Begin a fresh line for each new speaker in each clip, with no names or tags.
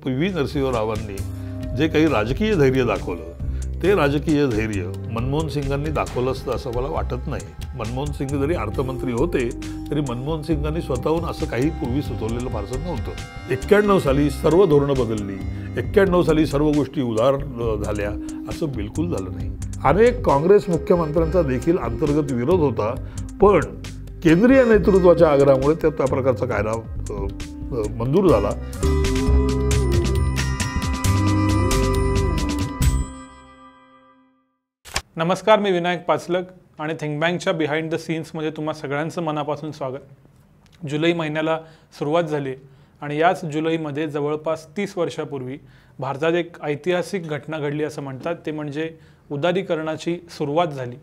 P V. नरसिंहरावांनी जे काही राजकीय धैर्य दाखवलं ते राजकीय धैर्य मनमोहन सिंगांनी दाखवलं असतं असं मला वाटत नाही. मनमोहन सिंग जरी अर्थमंत्री होते तरी मनमोहन सिंगांनी स्वतःहून असं काही पूर्वी सुचवलेलं फारसं नव्हतं. 91 साली सर्व धोरणं बदलली, 91 साली सर्व गोष्टी उदार झाल्या असं बिलकुल झालं नाही. अनेक काँग्रेस मुख्यमंत्र्यांचा देखील अंतर्गत विरोध होता, पण केंद्रीय नेतृत्वाच्या आग्रहामुळे त्या प्रकारचा कायदा मंजूर झाला.
नमस्कार, मी विनायक पाचलक आणि थिंक बँकच्या बिहाइंड द सीन्समध्ये तुम्हा सगळ्यांचं मनापासून स्वागत. जुलै महिन्याला सुरुवात झाली आणि याच जुलैमध्ये जवळपास 30 वर्षापूर्वी भारतात एक ऐतिहासिक घटना घडली असं म्हणतात. ते म्हणजे उदारीकरणाची सुरुवात झाली.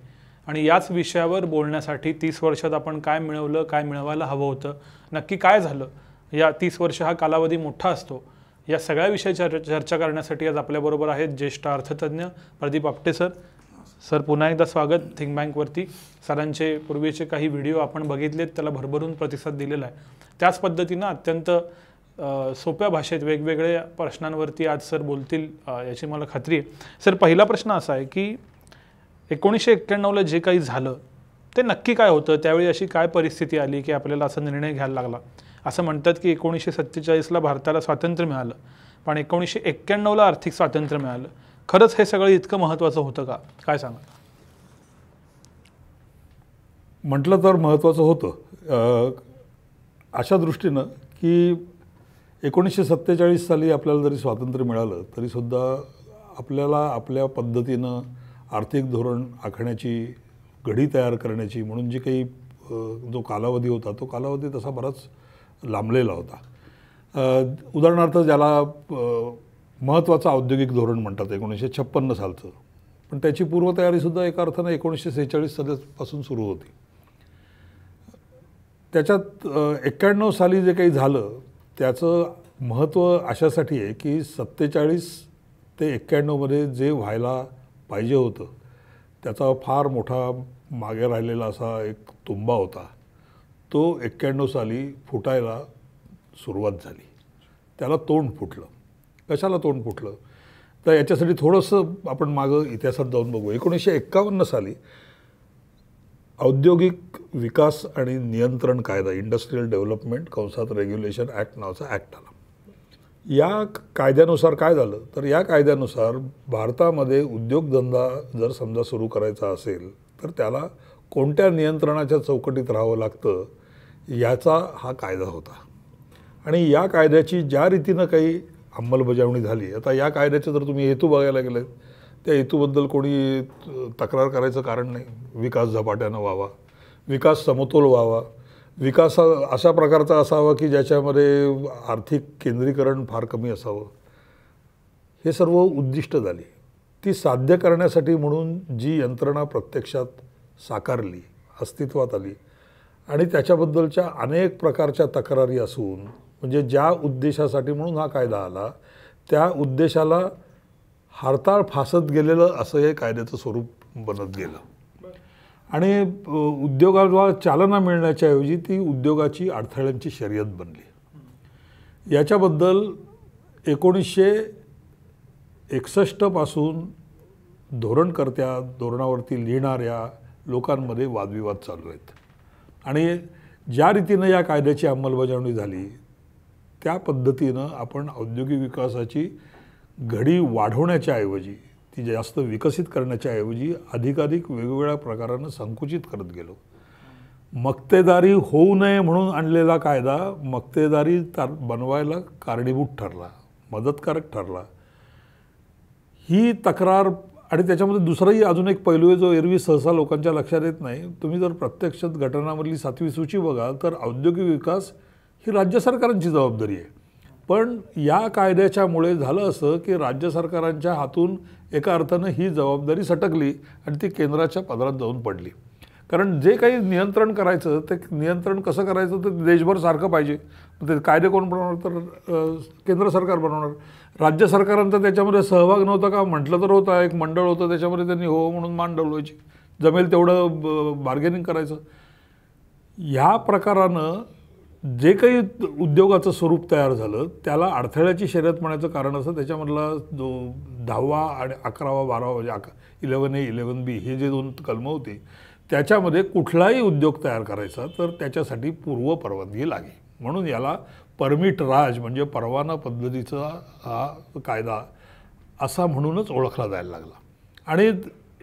आणि याच विषयावर बोलण्यासाठी 30 वर्षात आपण काय मिळवलं, काय मिळवायला हवं होतं, नक्की काय झालं, या 30 वर्ष हा कालावधी मोठा असतो, या सगळ्या विषयाची चर्चा करण्यासाठी आज आपल्याबरोबर आहेत ज्येष्ठ अर्थतज्ञ प्रदीप आपटे सर. सर, पुन्हा एकदा स्वागत थिंक बँकवरती. सरांचे पूर्वीचे काही व्हिडिओ आपण बघितलेत, त्याला भरभरून प्रतिसाद दिलेला आहे. त्याच पद्धतीनं अत्यंत सोप्या भाषेत वेगवेगळ्या प्रश्नांवरती आज सर बोलतील याची मला खात्री आहे. सर, पहिला प्रश्न असा आहे की 1991ला जे काही झालं ते नक्की काय होतं, त्यावेळी अशी काय परिस्थिती आली की आपल्याला असा निर्णय घ्यायला लागला. असं म्हणतात की 1947ला भारताला स्वातंत्र्य मिळालं, पण 1991ला आर्थिक स्वातंत्र्य मिळालं. खरंच हे सगळं इतकं महत्त्वाचं होतं का? काय सांगा.
म्हटलं तर महत्त्वाचं होतं अशा दृष्टीनं की 1947 साली आपल्याला जरी स्वातंत्र्य मिळालं तरीसुद्धा आपल्याला आपल्या पद्धतीनं आर्थिक धोरण आखण्याची, घडी तयार करण्याची म्हणून जी काही जो कालावधी होता तो कालावधी तसा बराच लांबलेला होता. उदाहरणार्थ ज्याला महत्त्वाचं औद्योगिक धोरण म्हणतात 1956 सालचं, पण त्याची पूर्वतयारीसुद्धा एका अर्थानं 1946 सालापासून सुरू होती. त्याच्यात 91 साली जे काही झालं त्याचं महत्त्व अशासाठी आहे की 47 ते 91मध्ये जे व्हायला पाहिजे होतं त्याचा फार मोठा मागे राहिलेला असा एक तुंबा होता. तो 91 साली फुटायला सुरुवात झाली. त्याला तोंड फुटलं. कशाला तोंड फुटलं तर याच्यासाठी थोडंसं आपण मागं इतिहासात जाऊन बघू. 1951 साली औद्योगिक विकास आणि नियंत्रण कायदा, इंडस्ट्रियल डेव्हलपमेंट कंसात रेग्युलेशन ॲक्ट नावाचा ॲक्ट आला. या कायद्यानुसार काय झालं तर या कायद्यानुसार भारतामध्ये उद्योगधंदा जर समजा सुरू करायचा असेल तर त्याला कोणत्या नियंत्रणाच्या चौकटीत राहावं लागतं याचा हा कायदा होता. आणि या कायद्याची ज्या रीतीनं काही अंमलबजावणी झाली, आता या कायद्याचे जर तुम्ही हेतू बघायला गेले त्या हेतूबद्दल कोणी तक्रार करायचं कारण नाही. विकास झपाट्यानं व्हावा, विकास समतोल व्हावा, विकास अशा प्रकारचा असावा की ज्याच्यामध्ये आर्थिक केंद्रीकरण फार कमी असावं, हे सर्व उद्दिष्ट झाली. ती साध्य करण्यासाठी म्हणून जी यंत्रणा प्रत्यक्षात साकारली, अस्तित्वात आली आणि त्याच्याबद्दलच्या अनेक प्रकारच्या तक्रारी असून म्हणजे ज्या उद्देशासाठी म्हणून हा कायदा आला त्या उद्देशाला हरताळ फासत गेलेलं असं हे कायद्याचं स्वरूप बनत गेलं. आणि उद्योगाला चालना मिळण्याच्या ऐवजी ती उद्योगाची अडथळ्यांची शर्यत बनली. याच्याबद्दल 1961 पासून धोरणकर्त्या, धोरणावरती लिहिणाऱ्या लोकांमध्ये वादविवाद चालू आहेत. आणि ज्या रीतीनं या कायद्याची अंमलबजावणी झाली त्या पद्धतीनं आपण औद्योगिक विकासाची घडी वाढवण्याच्या ऐवजी, ती जास्त विकसित करण्याच्या ऐवजी अधिकाधिक वेगवेगळ्या प्रकारानं संकुचित करत गेलो. मक्तेदारी होऊ नये म्हणून आणलेला कायदा मक्तेदारी बनवायला कारणीभूत ठरला, मदतकारक ठरला. ही तक्रार आणि त्याच्यामध्ये दुसराही अजून एक पैलू आहे जो एरवी सहसा लोकांच्या लक्षात येत नाही. तुम्ही जर प्रत्यक्षात घटनांमधली 7वी सूची बघाल तर औद्योगिक विकास ही राज्य सरकारांची जबाबदारी आहे. पण या कायद्याच्यामुळे झालं असं की राज्य सरकारांच्या हातून एका अर्थानं ही जबाबदारी सटकली आणि ती केंद्राच्या पदरात जाऊन पडली. कारण जे काही नियंत्रण करायचं ते नियंत्रण कसं करायचं तर देशभर सारखं पाहिजे. ते कायदे कोण बनवणार तर केंद्र सरकार बनवणार. राज्य सरकारांचा त्याच्यामध्ये सहभाग नव्हता का? म्हटलं तर होता, एक मंडळ होतं त्याच्यामध्ये त्यांनी हो म्हणून मान डोलवायची, जमेल तेवढं बार्गेनिंग करायचं. ह्या प्रकारानं जे काही उद्योगाचं स्वरूप तयार झालं त्याला अडथळ्याची शर्यत म्हणायचं कारण असं त्याच्यामधला जो 10वा आणि 11वा 12वा म्हणजे 11A 11B हे जे 2 कलमं होती त्याच्यामध्ये कुठलाही उद्योग तयार करायचा तर त्याच्यासाठी पूर्व परवानगी लागे, म्हणून याला परमिट राज म्हणजे परवाना पद्धतीचा हा कायदा असा म्हणूनच ओळखला जायला लागला। आणि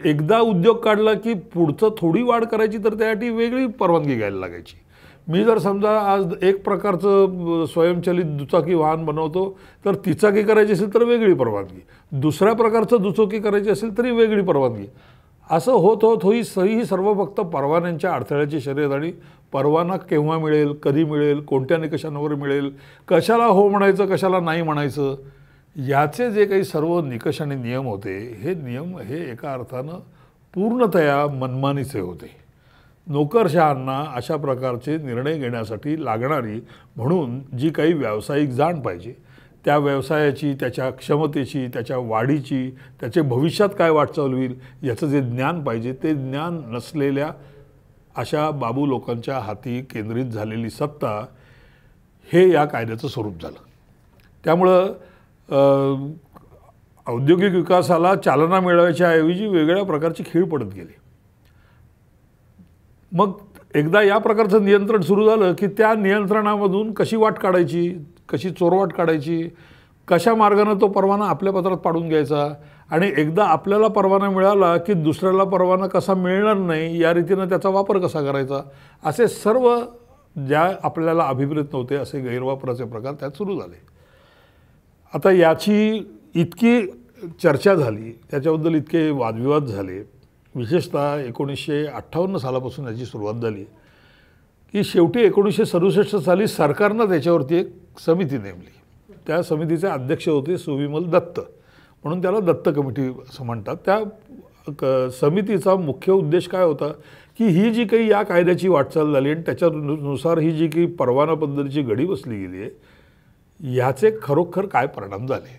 एकदा उद्योग काढला की पुढचं थोडी वाढ करायची तर त्यासाठी वेगळी परवानगी घ्यायला लागायची। मी जर समजा आज एक प्रकारचं स्वयंचलित दुचाकी वाहन बनवतो तर तिचाकी करायची असेल तर वेगळी परवानगी, दुसऱ्या प्रकारचं दुचाकी करायची असेल तरी वेगळी परवानगी, असं होत होत ही सर्व फक्त परवान्यांच्या अडथळ्याची शर्यत आणि परवाना केव्हा मिळेल, कधी मिळेल, कोणत्या निकषांवर मिळेल, कशाला हो म्हणायचं कशाला नाही म्हणायचं याचे जे काही सर्व निकष आणि नियम होते हे नियम हे एका अर्थानं पूर्णतया मनमानीचे होते। नोकरशहांना अशा प्रकारचे निर्णय घेण्यासाठी लागणारी म्हणून जी काही व्यावसायिक जाण पाहिजे त्या व्यवसायाची, त्याच्या क्षमतेची, त्याच्या वाढीची, त्याचे भविष्यात काय वाटचाल होईल याचं जे ज्ञान पाहिजे ते ज्ञान नसलेल्या अशा बाबू लोकांच्या हाती केंद्रित झालेली सत्ता हे या कायद्याचं स्वरूप झालं। त्यामुळं औद्योगिक विकासाला चालना मिळवायच्या ऐवजी वेगळ्या प्रकारची खीळ पडत गेली। मग एकदा या प्रकारचं नियंत्रण सुरू झालं की त्या नियंत्रणामधून कशी वाट काढायची, कशी चोरवाट काढायची, कशा मार्गाने तो परवाना आपल्या पत्रात पाडून घ्यायचा आणि एकदा आपल्याला परवाना मिळाला की दुसऱ्याला परवाना कसा मिळणार नाही या रीतीनं त्याचा वापर कसा करायचा, असे सर्व ज्या आपल्याला अभिप्रेत नव्हते असे गैरवापराचे प्रकार त्यात सुरू झाले। आता याची इतकी चर्चा झाली, त्याच्याबद्दल इतके वादविवाद झाले, विशेषतः 1958 सालापासून याची सुरुवात झाली की शेवटी 1967 साली सरकारनं त्याच्यावरती एक समिती नेमली। त्या समितीचे अध्यक्ष होते सुविमल दत्त, म्हणून त्याला दत्त कमिटी असं म्हणतात। त्या समितीचा मुख्य उद्देश काय होता की ही जी काही या कायद्याची वाटचाल झाली आणि त्याच्यानुसार ही जी काही परवाना पद्धतीची गडी बसली गेली आहे याचे खरोखर काय परिणाम झाले।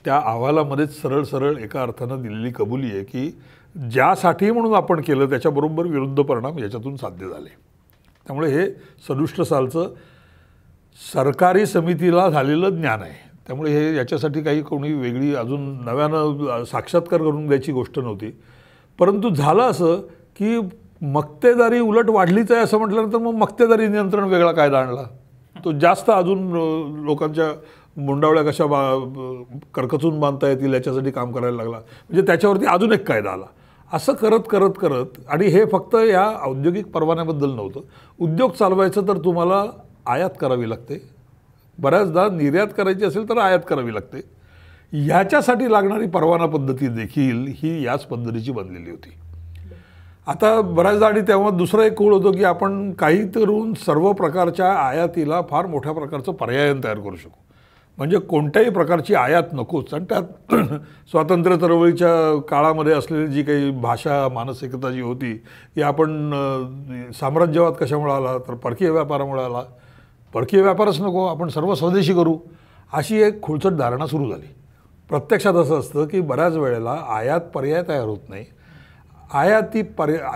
त्या अहवालामध्येच सरळ सरळ एका अर्थानं दिलेली कबुली आहे की ज्यासाठी म्हणून आपण केलं त्याच्याबरोबर विरुद्ध परिणाम याच्यातून साध्य झाले। त्यामुळे हे 67 सालचं सरकारी समितीला झालेलं ज्ञान आहे। त्यामुळे हे याच्यासाठी काही कोणी वेगळी अजून नव्यानं साक्षात्कार करून द्यायची गोष्ट नव्हती, परंतु झालं असं की मक्तेदारी उलट वाढलीच आहे असं म्हटल्यानंतर मग मक्तेदारी नियंत्रण वेगळा कायदा आणला, तो जास्त अजून लोकांच्या मुंडावळ्या कशा करकचून बांधता येतील याच्यासाठी काम करायला लागला, म्हणजे त्याच्यावरती अजून एक कायदा आला। असं करत करत करत आणि हे फक्त या औद्योगिक परवान्याबद्दल नव्हतं, उद्योग चालवायचं तर तुम्हाला आयात करावी लागते, बऱ्याचदा निर्यात करायची असेल तर आयात करावी लागते, ह्याच्यासाठी लागणारी परवाना पद्धती देखील ही याच पद्धतीची बनलेली होती। आता बऱ्याचदा आणि तेव्हा दुसरा एक कूळ होतो की आपण काही करून सर्व प्रकारच्या आयातीला फार मोठ्या प्रकारचं पर्यायन तयार करू शकू, म्हणजे कोणत्याही प्रकारची आयात नकोच। आणि त्यात स्वातंत्र्य चळवळीच्या काळामध्ये असलेली जी काही भाषा मानसिकता जी होती की आपण साम्राज्यवाद कशामुळे आला तर परकीय व्यापारामुळे आला, परकीय व्यापारच नको आपण सर्व स्वदेशी करू, अशी एक खुळचट धारणा सुरू झाली। प्रत्यक्षात असं असतं की बऱ्याच वेळेला आयात पर्याय तयार होत नाही, आयाती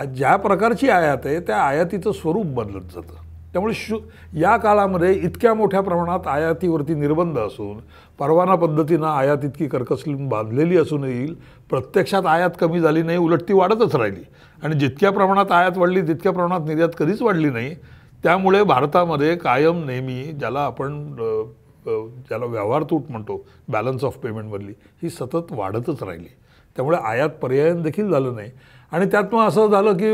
ज्या प्रकारची आयात आहे त्या आयातीचं स्वरूप बदलत जातं। त्यामुळे या काळामध्ये इतक्या मोठ्या प्रमाणात आयातीवरती निर्बंध असून परवाना पद्धतीनं आयात इतकी कर्कश बांधलेली असूनही प्रत्यक्षात आयात कमी झाली नाही, उलट ती वाढतच राहिली आणि जितक्या प्रमाणात आयात वाढली तितक्या प्रमाणात निर्यात कधीच वाढली नाही। त्यामुळे भारतामध्ये कायम नेहमी ज्याला व्यवहार तूट म्हणतो, बॅलन्स ऑफ पेमेंटमधली, ही सतत वाढतच राहिली। त्यामुळे आयात पर्यायन देखील झालं नाही आणि त्यात मग असं झालं की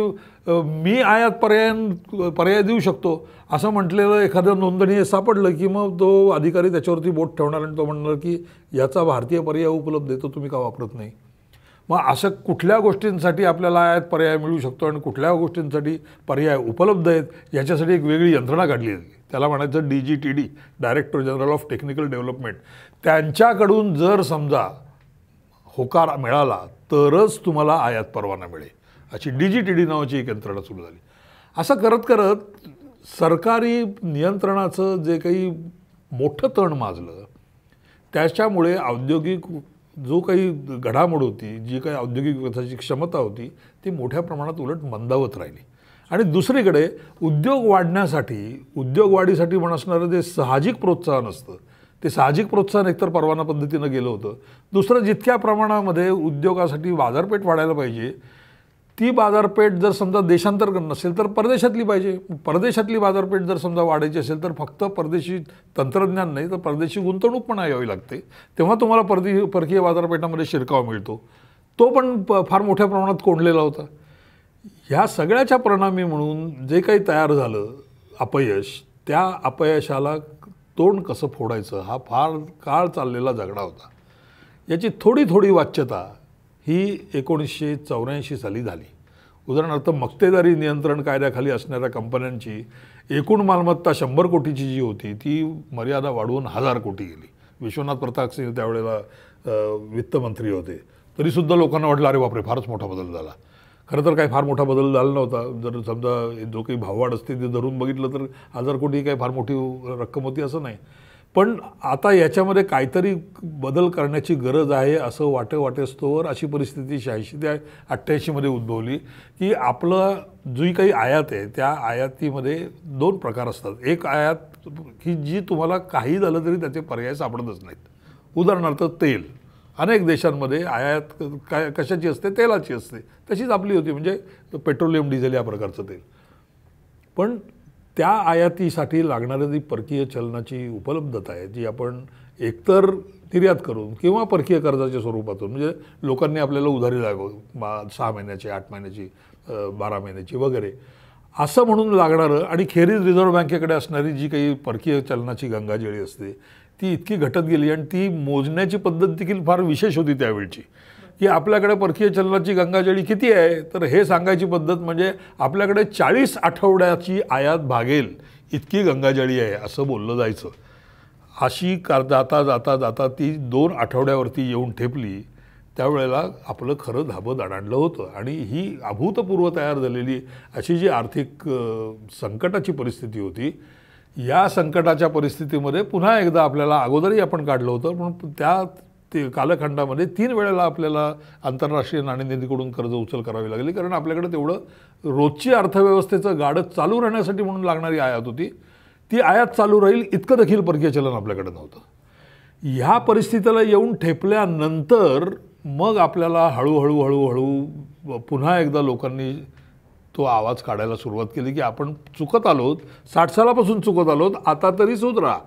मी आयात पर्याय देऊ शकतो असं म्हटलेलं एखादं नोंदणी सापडलं की मग तो अधिकारी त्याच्यावरती बोट ठेवणार आणि तो म्हणणार की याचा भारतीय पर्याय उपलब्ध आहे, तो तुम्ही का वापरत नाही। मग अशा कुठल्या गोष्टींसाठी आपल्याला आयात पर्याय मिळू शकतो आणि कुठल्या गोष्टींसाठी पर्याय उपलब्ध आहेत याच्यासाठी एक वेगळी यंत्रणा काढली आहे, त्याला म्हणायचं DGTD, director general of technical development. त्यांच्याकडून जर समजा होकार मिळाला तरच तुम्हाला आयात परवाना मिळेल, अशी DGTD नावाची एक यंत्रणा सुरू झाली। असं करत करत सरकारी नियंत्रणाचं जे काही मोठं तण माजलं त्याच्यामुळे औद्योगिक जो काही घडामोड होती, जी काही औद्योगिक विकासाची क्षमता होती ती मोठ्या प्रमाणात उलट मंदावत राहिली आणि दुसरीकडे उद्योग वाढीसाठी म्हणून असणारं जे साहजिक प्रोत्साहन असतं, ते साहजिक प्रोत्साहन एकतर परवाना पद्धतीनं गेलं होतं. दुसरं, जितक्या प्रमाणामध्ये उद्योगासाठी बाजारपेठ वाढायला पाहिजे, ती बाजारपेठ जर समजा देशांतर्गत नसेल तर परदेशातली पाहिजे. परदेशातली बाजारपेठ जर समजा वाढायची असेल तर फक्त परदेशी तंत्रज्ञान नाही तर परदेशी गुंतवणूक पण यावी लागते. तेव्हा तुम्हाला परकीय बाजारपेठामध्ये शिरकाव मिळतो. तो पण फार मोठ्या प्रमाणात कोंडलेला होता. ह्या सगळ्याच्या परिणामी म्हणून जे काही तयार झालं अपयश, त्या अपयशाला तोंड कसं फोडायचं हा फार काळ चाललेला झगडा होता. याची थोडी वाच्यता ही 1984 साली झाली. उदाहरणार्थ, मक्तेदारी नियंत्रण कायद्याखाली असणाऱ्या कंपन्यांची एकूण मालमत्ता 100 कोटीची जी होती ती मर्यादा वाढवून 1000 कोटी गेली. विश्वनाथ प्रताप सिंह त्यावेळेला वित्तमंत्री होते. तरीसुद्धा लोकांना वाटलं अरे बापरे फारच मोठा बदल झाला. खरं तर काही फार मोठा बदल झाला नव्हता. जर समजा जो काही भाववाढ असते ते धरून बघितलं तर 1000 कोटी काही फार मोठी रक्कम होती असं नाही. पण आता याच्यामध्ये काहीतरी बदल करण्याची गरज आहे असं वाटेस्तोवर अशी परिस्थिती 86 ते 88 मध्ये उद्भवली की आपलं जी काही आयात आहे त्या आयातीमध्ये 2 प्रकार असतात. एक आयात की जी तुम्हाला काही झालं तरी त्याचे पर्याय सापडतच नाहीत. उदाहरणार्थ तेल. अनेक देशांमध्ये आयात काय कशाची असते? तेलाची असते. तशीच आपली होती, म्हणजे पेट्रोलियम डिझेल या प्रकारचं तेल. पण त्या आयातीसाठी लागणारी जी परकीय चलनाची उपलब्धता आहे जी आपण एकतर निर्यात करून किंवा परकीय कर्जाच्या स्वरूपातून, म्हणजे लोकांनी आपल्याला उधारी द्यावं 6 महिन्याची, 8 महिन्याची, 12 महिन्याची वगैरे असं म्हणून लागणारं, आणि खेरीज रिझर्व्ह बँकेकडे असणारी जी काही परकीय चलनाची गंगाजळी असते ती इतकी घटत गेली. आणि ती मोजण्याची पद्धत देखील फार विशेष होती त्यावेळची, की आपल्याकडे परकीय चलनाची गंगाजळी किती आहे तर हे सांगायची पद्धत म्हणजे आपल्याकडे 40 आठवड्याची आयात भागेल इतकी गंगाजळी आहे असं बोललं जायचं. अशी जाता ती 2 आठवड्यावरती येऊन ठेपली. त्यावेळेला आपलं खरं धाबं दणाणलं होतं. आणि ही अभूतपूर्व तयार झालेली अशी जी आर्थिक संकटाची परिस्थिती होती, या संकटाच्या परिस्थितीमध्ये पुन्हा एकदा आपल्याला अगोदरही आपण काढलं होतं, पण त्या कालखंडामध्ये 3 वेळेला आपल्याला आंतरराष्ट्रीय नाणेनिधीकडून कर्ज उचल करावी लागली. कारण आपल्याकडे तेवढं रोजची अर्थव्यवस्थेचं गाडं चालू राहण्यासाठी म्हणून लागणारी आयात होती. ती आयात चालू राहील इतकं देखील परकीय चलन आपल्याकडे नव्हतं. ह्या परिस्थितीला येऊन ठेपल्यानंतर मग आपल्याला हळूहळू पुन्हा एकदा लोकांनी तो आवाज काढायला सुरुवात केली की आपण चुकत आलोत, 60 सालापासून चुकत आलोत, आता तरी सुधरा.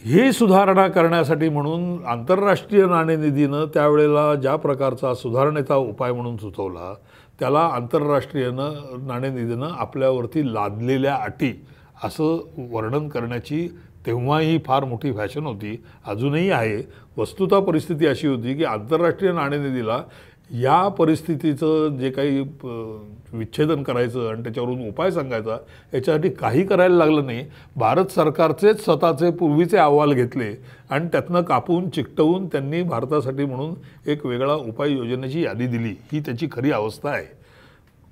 ही सुधारणा करण्यासाठी म्हणून आंतरराष्ट्रीय नाणेनिधीनं त्यावेळेला ज्या प्रकारचा सुधारणेचा उपाय म्हणून सुचवला त्याला आंतरराष्ट्रीय नाणेनिधीनं आपल्यावरती लादलेल्या अटी असं वर्णन करण्याची तेव्हाही फार मोठी फॅशन होती, अजूनही आहे. वस्तुतः परिस्थिती अशी होती की आंतरराष्ट्रीय नाणेनिधीला या परिस्थितीचं जे काही विच्छेदन करायचं आणि त्याच्यावरून उपाय सांगायचा याच्यासाठी काही करायला लागलं नाही. भारत सरकारचेच स्वतःचे पूर्वीचे अहवाल घेतले आणि त्यातनं कापून चिकटवून त्यांनी भारतासाठी म्हणून एक वेगळा उपाययोजनेची यादी दिली. ही त्याची खरी अवस्था आहे,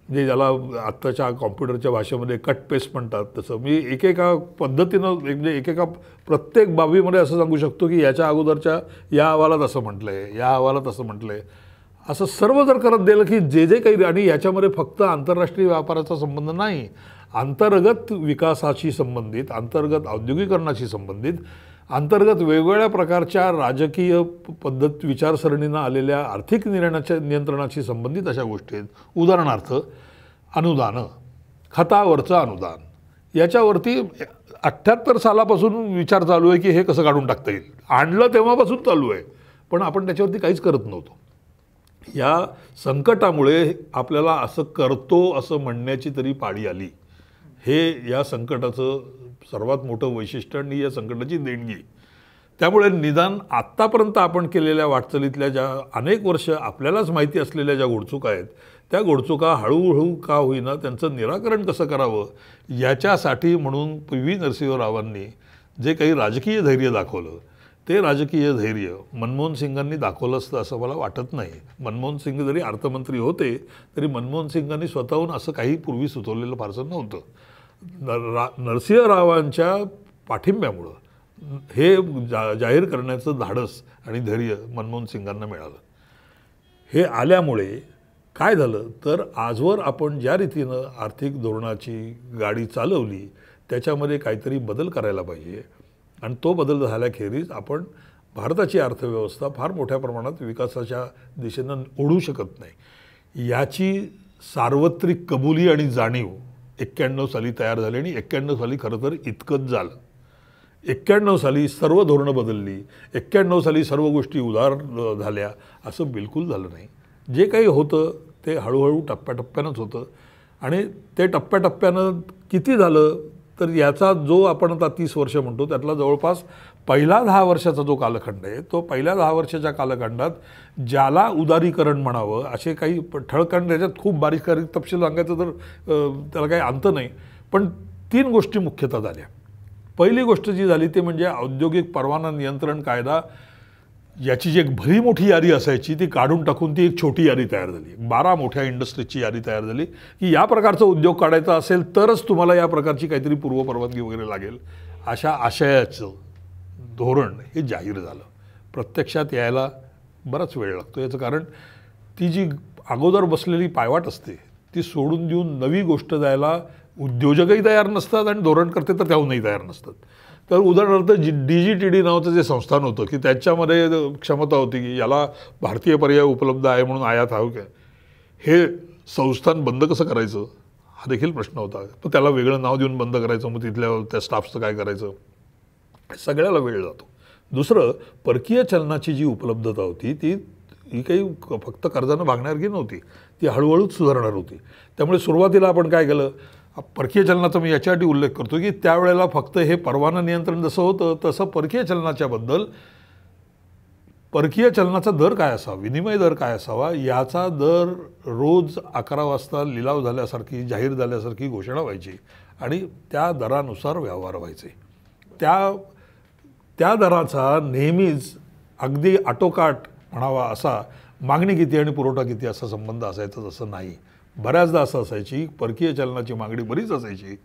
जे ज्याला आत्ताच्या कॉम्प्युटरच्या भाषेमध्ये कट पेस्ट म्हणतात. तसं मी एकेका पद्धतीनं म्हणजे एकेका प्रत्येक बाबीमध्ये असं सांगू शकतो की याच्या अगोदरच्या या अहवालात असं म्हटलं आहे, या अहवालात असं म्हटलं आहे, असं सर्व जर करत दिलं की जे काही, आणि याच्यामध्ये फक्त आंतरराष्ट्रीय व्यापाराचा संबंध नाही, अंतर्गत विकासाशी संबंधित, अंतर्गत औद्योगिकरणाशी संबंधित, अंतर्गत वेगवेगळ्या प्रकारच्या राजकीय पद्धत विचारसरणीनं आलेल्या आर्थिक नियंत्रणाशी संबंधित अशा गोष्टी आहेत. उदाहरणार्थ अनुदानं, खतावरचं अनुदान, याच्यावरती 78 सालापासून विचार चालू आहे की हे कसं काढून टाकता येईल. आणलं तेव्हापासून चालू आहे, पण आपण त्याच्यावरती काहीच करत नव्हतो. या संकटामुळे आपल्याला असं करतो असं म्हणण्याची तरी पाळी आली. हे या संकटाचं सर्वात मोठं वैशिष्ट्य आणि या संकटाची देणगी. त्यामुळे निदान आत्तापर्यंत आपण केलेल्या वाटचालीतल्या ज्या अनेक वर्ष आपल्यालाच माहिती असलेल्या ज्या घोडचुका आहेत त्या घोडचुका हळूहळू का होईना त्यांचं निराकरण कसं करावं याच्यासाठी म्हणून PV नरसिंहरावांनी जे काही राजकीय धैर्य दाखवलं ते राजकीय धैर्य मनमोहन सिंगांनी दाखवलं असतं असं मला वाटत नाही. मनमोहन सिंग जरी अर्थमंत्री होते तरी मनमोहन सिंगांनी स्वतःहून असं काही पूर्वी सुचवलेलं फारसं नव्हतं. नरसिंहरावांच्या पाठिंब्यामुळं हे जाहीर करण्याचं धाडस आणि धैर्य मनमोहन सिंगांना मिळालं. हे आल्यामुळे काय झालं तर आजवर आपण ज्या रीतीनं आर्थिक धोरणाची गाडी चालवली त्याच्यामध्ये काहीतरी बदल करायला पाहिजे आणि तो बदल झाल्याखेरीज आपण भारताची अर्थव्यवस्था फार मोठ्या प्रमाणात विकासाच्या दिशेनं ओढू शकत नाही याची सार्वत्रिक कबुली आणि जाणीव 91 साली तयार झाली आणि 91 साली खरं तर इतकंच झालं. 91 साली सर्व धोरणं बदलली, 91 साली सर्व गोष्टी उदार झाल्या असं बिलकुल झालं नाही. जे काही होतं ते हळूहळू टप्प्याटप्प्यानंच होतं आणि ते टप्प्याटप्प्यानं किती झालं तर याचा जो आपण आता 30 वर्ष म्हणतो त्यातला जवळपास पहिला 10 वर्षाचा जो कालखंड आहे तो पहिल्या 10 वर्षाच्या कालखंडात ज्याला उदारीकरण म्हणावं असे काही ठळखंड त्याच्यात खूप बारीक तपशील सांगायचं तर त्याला काही अंत नाही. पण 3 गोष्टी मुख्यतः झाल्या. पहिली गोष्ट जी झाली ती म्हणजे औद्योगिक परवाना नियंत्रण कायदा याची जी एक भली मोठी यादी असायची ती काढून टाकून ती एक छोटी यादी तयार झाली. 12 मोठ्या इंडस्ट्रीजची यादी तयार झाली की या प्रकारचा उद्योग काढायचा असेल तरच तुम्हाला या प्रकारची काहीतरी पूर्वपरवानगी वगैरे लागेल अशा आशयाचं धोरण हे जाहीर झालं. प्रत्यक्षात यायला बराच वेळ लागतो. याचं कारण ती जी अगोदर बसलेली पायवाट असते ती सोडून देऊन नवी गोष्ट द्यायला उद्योजकही तयार नसतात आणि धोरणकर्ते तर त्याहूनही तयार नसतात. तर उदाहरणार्थ DGTD नावाचं जे संस्थान होतं की त्याच्यामध्ये क्षमता होती की याला भारतीय पर्याय उपलब्ध आहे म्हणून आयात हवं काय हे संस्थान बंद कसं करायचं हा देखील प्रश्न होता. पण त्याला वेगळं नाव देऊन बंद करायचं मग तिथल्या त्या स्टाफचं काय करायचं सगळ्याला वेळ जातो. दुसरं परकीय चलनाची जी उपलब्धता होती ही काही फक्त कर्जानं भागण्यासारखी नव्हती, ती हळूहळूच सुधारणार होती. त्यामुळे सुरुवातीला आपण काय केलं परकीय चलनाचा मी याच्यासाठी उल्लेख करतो की त्यावेळेला फक्त हे परवाना नियंत्रण जसं होतं तसं परकीय चलनाच्याबद्दल परकीय चलनाचा दर काय असावा विनिमय दर काय असावा याचा दर रोज 11 वाजता लिलाव झाल्यासारखी जाहीर झाल्यासारखी घोषणा व्हायची आणि त्या दरानुसार व्यवहार व्हायचे. त्या दराचा नेहमीच अगदी आटोकाट म्हणावा असा मागणी किती आणि पुरवठा किती असा संबंध असायचा तसं नाही. बऱ्याचदा असं असायची परकीय चलनाची मागणी बरीच असायची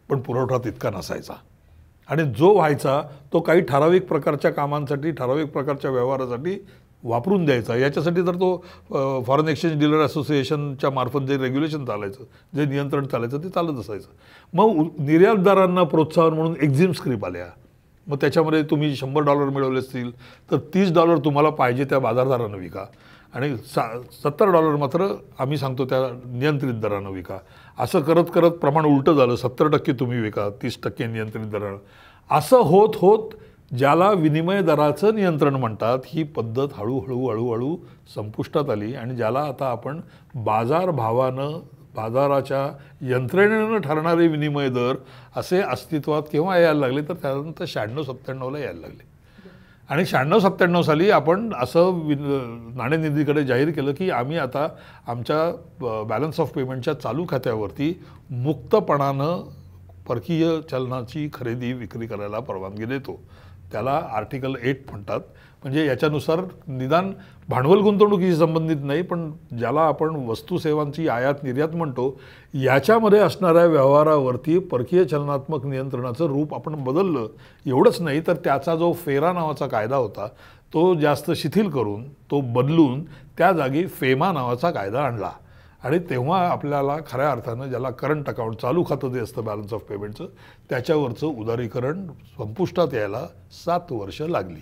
पण पुरवठा तितका नसायचा आणि जो व्हायचा तो काही ठराविक प्रकारच्या कामांसाठी ठराविक प्रकारच्या व्यवहारासाठी वापरून द्यायचा. याच्यासाठी तर तो फॉरेन एक्सचेंज डीलर असोसिएशनच्या मार्फत जे रेग्युलेशन चालायचं जे नियंत्रण चालायचं ते चालत असायचं. मग निर्यातदारांना प्रोत्साहन म्हणून एक्झिम स्क्रीप आल्या. मग त्याच्यामध्ये तुम्ही $100 मिळवले असतील तर $30 तुम्हाला पाहिजे त्या बाजारदारानं विका आणि $70 मात्र आम्ही सांगतो त्या नियंत्रित दरानं विका. असं करत करत प्रमाण उलटं झालं. 70% तुम्ही विका 30% नियंत्रित दरानं. असं होत होत ज्याला विनिमय दराचं नियंत्रण म्हणतात ही पद्धत हळूहळू संपुष्टात आली आणि ज्याला आता आपण बाजारभावानं बाजाराच्या यंत्रणेनं ठरणारे विनिमय दर असे अस्तित्वात केव्हा यायला लागले तर त्यानंतर 96-97ला यायला लागले. आणि 96-97 साली आपण असं नाणेनिधीकडे जाहीर केलं की आम्ही आता आमच्या बॅलन्स ऑफ पेमेंटच्या चालू खात्यावरती मुक्तपणानं परकीय चलनाची खरेदी विक्री करायला परवानगी देतो. त्याला आर्टिकल 8 म्हणतात. म्हणजे याच्यानुसार निदान भांडवल गुंतवणुकीशी संबंधित नाही पण ज्याला आपण वस्तू सेवांची आयात निर्यात म्हणतो याच्यामध्ये असणाऱ्या व्यवहारावरती परकीय चलनात्मक नियंत्रणाचं रूप आपण बदललं. एवढंच नाही तर त्याचा जो फेरा नावाचा कायदा होता तो जास्त शिथिल करून तो बदलून त्या जागी फेमा नावाचा कायदा आणला आणि तेव्हा आपल्याला खऱ्या अर्थानं ज्याला करंट अकाउंट चालू खातं जे असतं बॅलन्स ऑफ पेमेंटचं त्याच्यावरचं उदारीकरण संपुष्टात यायला 7 वर्ष लागली.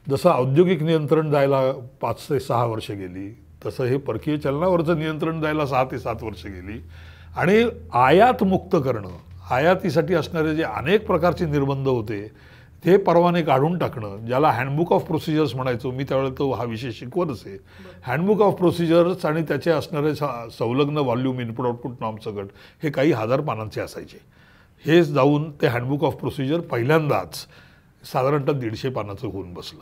जसं औद्योगिक नियंत्रण जायला 5 ते 6 वर्ष गेली तसं हे परकीय चलनावरचं नियंत्रण जायला 6 ते 7 वर्ष गेली. आणि आयात मुक्त करणं आयातीसाठी असणारे जे अनेक प्रकारचे निर्बंध होते ते परवाने काढून टाकणं ज्याला हँडबुक ऑफ प्रोसिजर्स म्हणायचो मी त्यावेळेला तो हा विषय शिकवतच आहे. हँडबुक ऑफ प्रोसिजर्स आणि त्याचे असणारे संलग्न व्हॉल्यूम इनपुट आउटपुट नॉर्म सकट हे काही 1000 पानांचे असायचे. हे जाऊन ते हँडबुक ऑफ प्रोसिजर पहिल्यांदाच साधारणतः 150 पानाचं होऊन बसलं.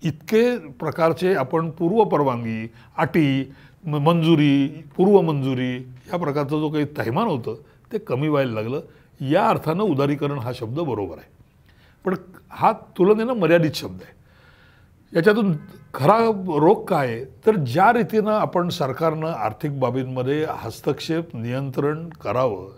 इतके प्रकारचे आपण पूर्वपरवानगी अटी मंजुरी पूर्वमंजुरी या प्रकारचं जो काही थैमान होतं ते कमी व्हायला लागलं. या अर्थानं उदारीकरण हा शब्द बरोबर आहे पण हा तुलनेनं मर्यादित शब्द आहे. याच्यातून खरा रोग काय तर ज्या रीतीनं आपण सरकारनं आर्थिक बाबींमध्ये हस्तक्षेप नियंत्रण करावं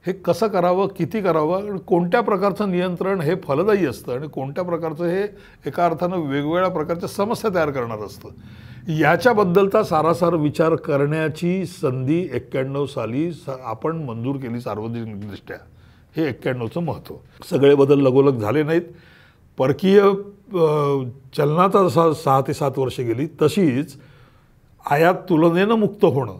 हे कसं करावं किती करावं कोणत्या प्रकारचं नियंत्रण हे फलदायी असतं आणि कोणत्या प्रकारचं हे एका अर्थानं वेगवेगळ्या प्रकारच्या समस्या तयार करणार असतं याच्याबद्दलचा सारासार विचार करण्याची संधी 91 साली आपण मंजूर केली सार्वजनिकदृष्ट्या. हे 91चं महत्त्व. सगळे बदल लगोलग झाले नाहीत. परकीय चलनाचा जसा 6 ते 7 वर्ष गेली तशीच आयात तुलनेनं मुक्त होणं,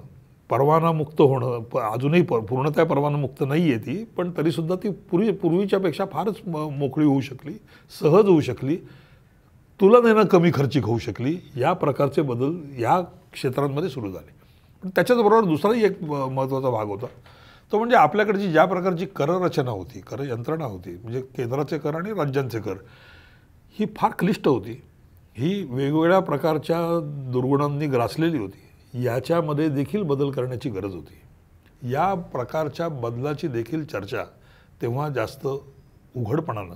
परवाना मुक्त होणं, अजूनही पूर्णतः परवाना मुक्त नाही आहे ती, पण तरीसुद्धा ती पूर्वीच्यापेक्षा फारच मोकळी होऊ शकली, सहज होऊ शकली, तुलनेनं कमी खर्चिक होऊ शकली. या प्रकारचे बदल या क्षेत्रांमध्ये सुरू झाले. पण त्याच्याचबरोबर दुसराही एक महत्त्वाचा भाग होता, तो म्हणजे आपल्याकडची ज्या प्रकारची कररचना होती, कर यंत्रणा होती, म्हणजे केंद्राचे कर आणि राज्यांचे कर, ही फार क्लिष्ट होती. ही वेगवेगळ्या प्रकारच्या दुर्गुणांनी ग्रासलेली होती. याच्यामध्ये देखील बदल करण्याची गरज होती. या प्रकारच्या बदलाची देखील चर्चा तेव्हा जास्त उघडपणानं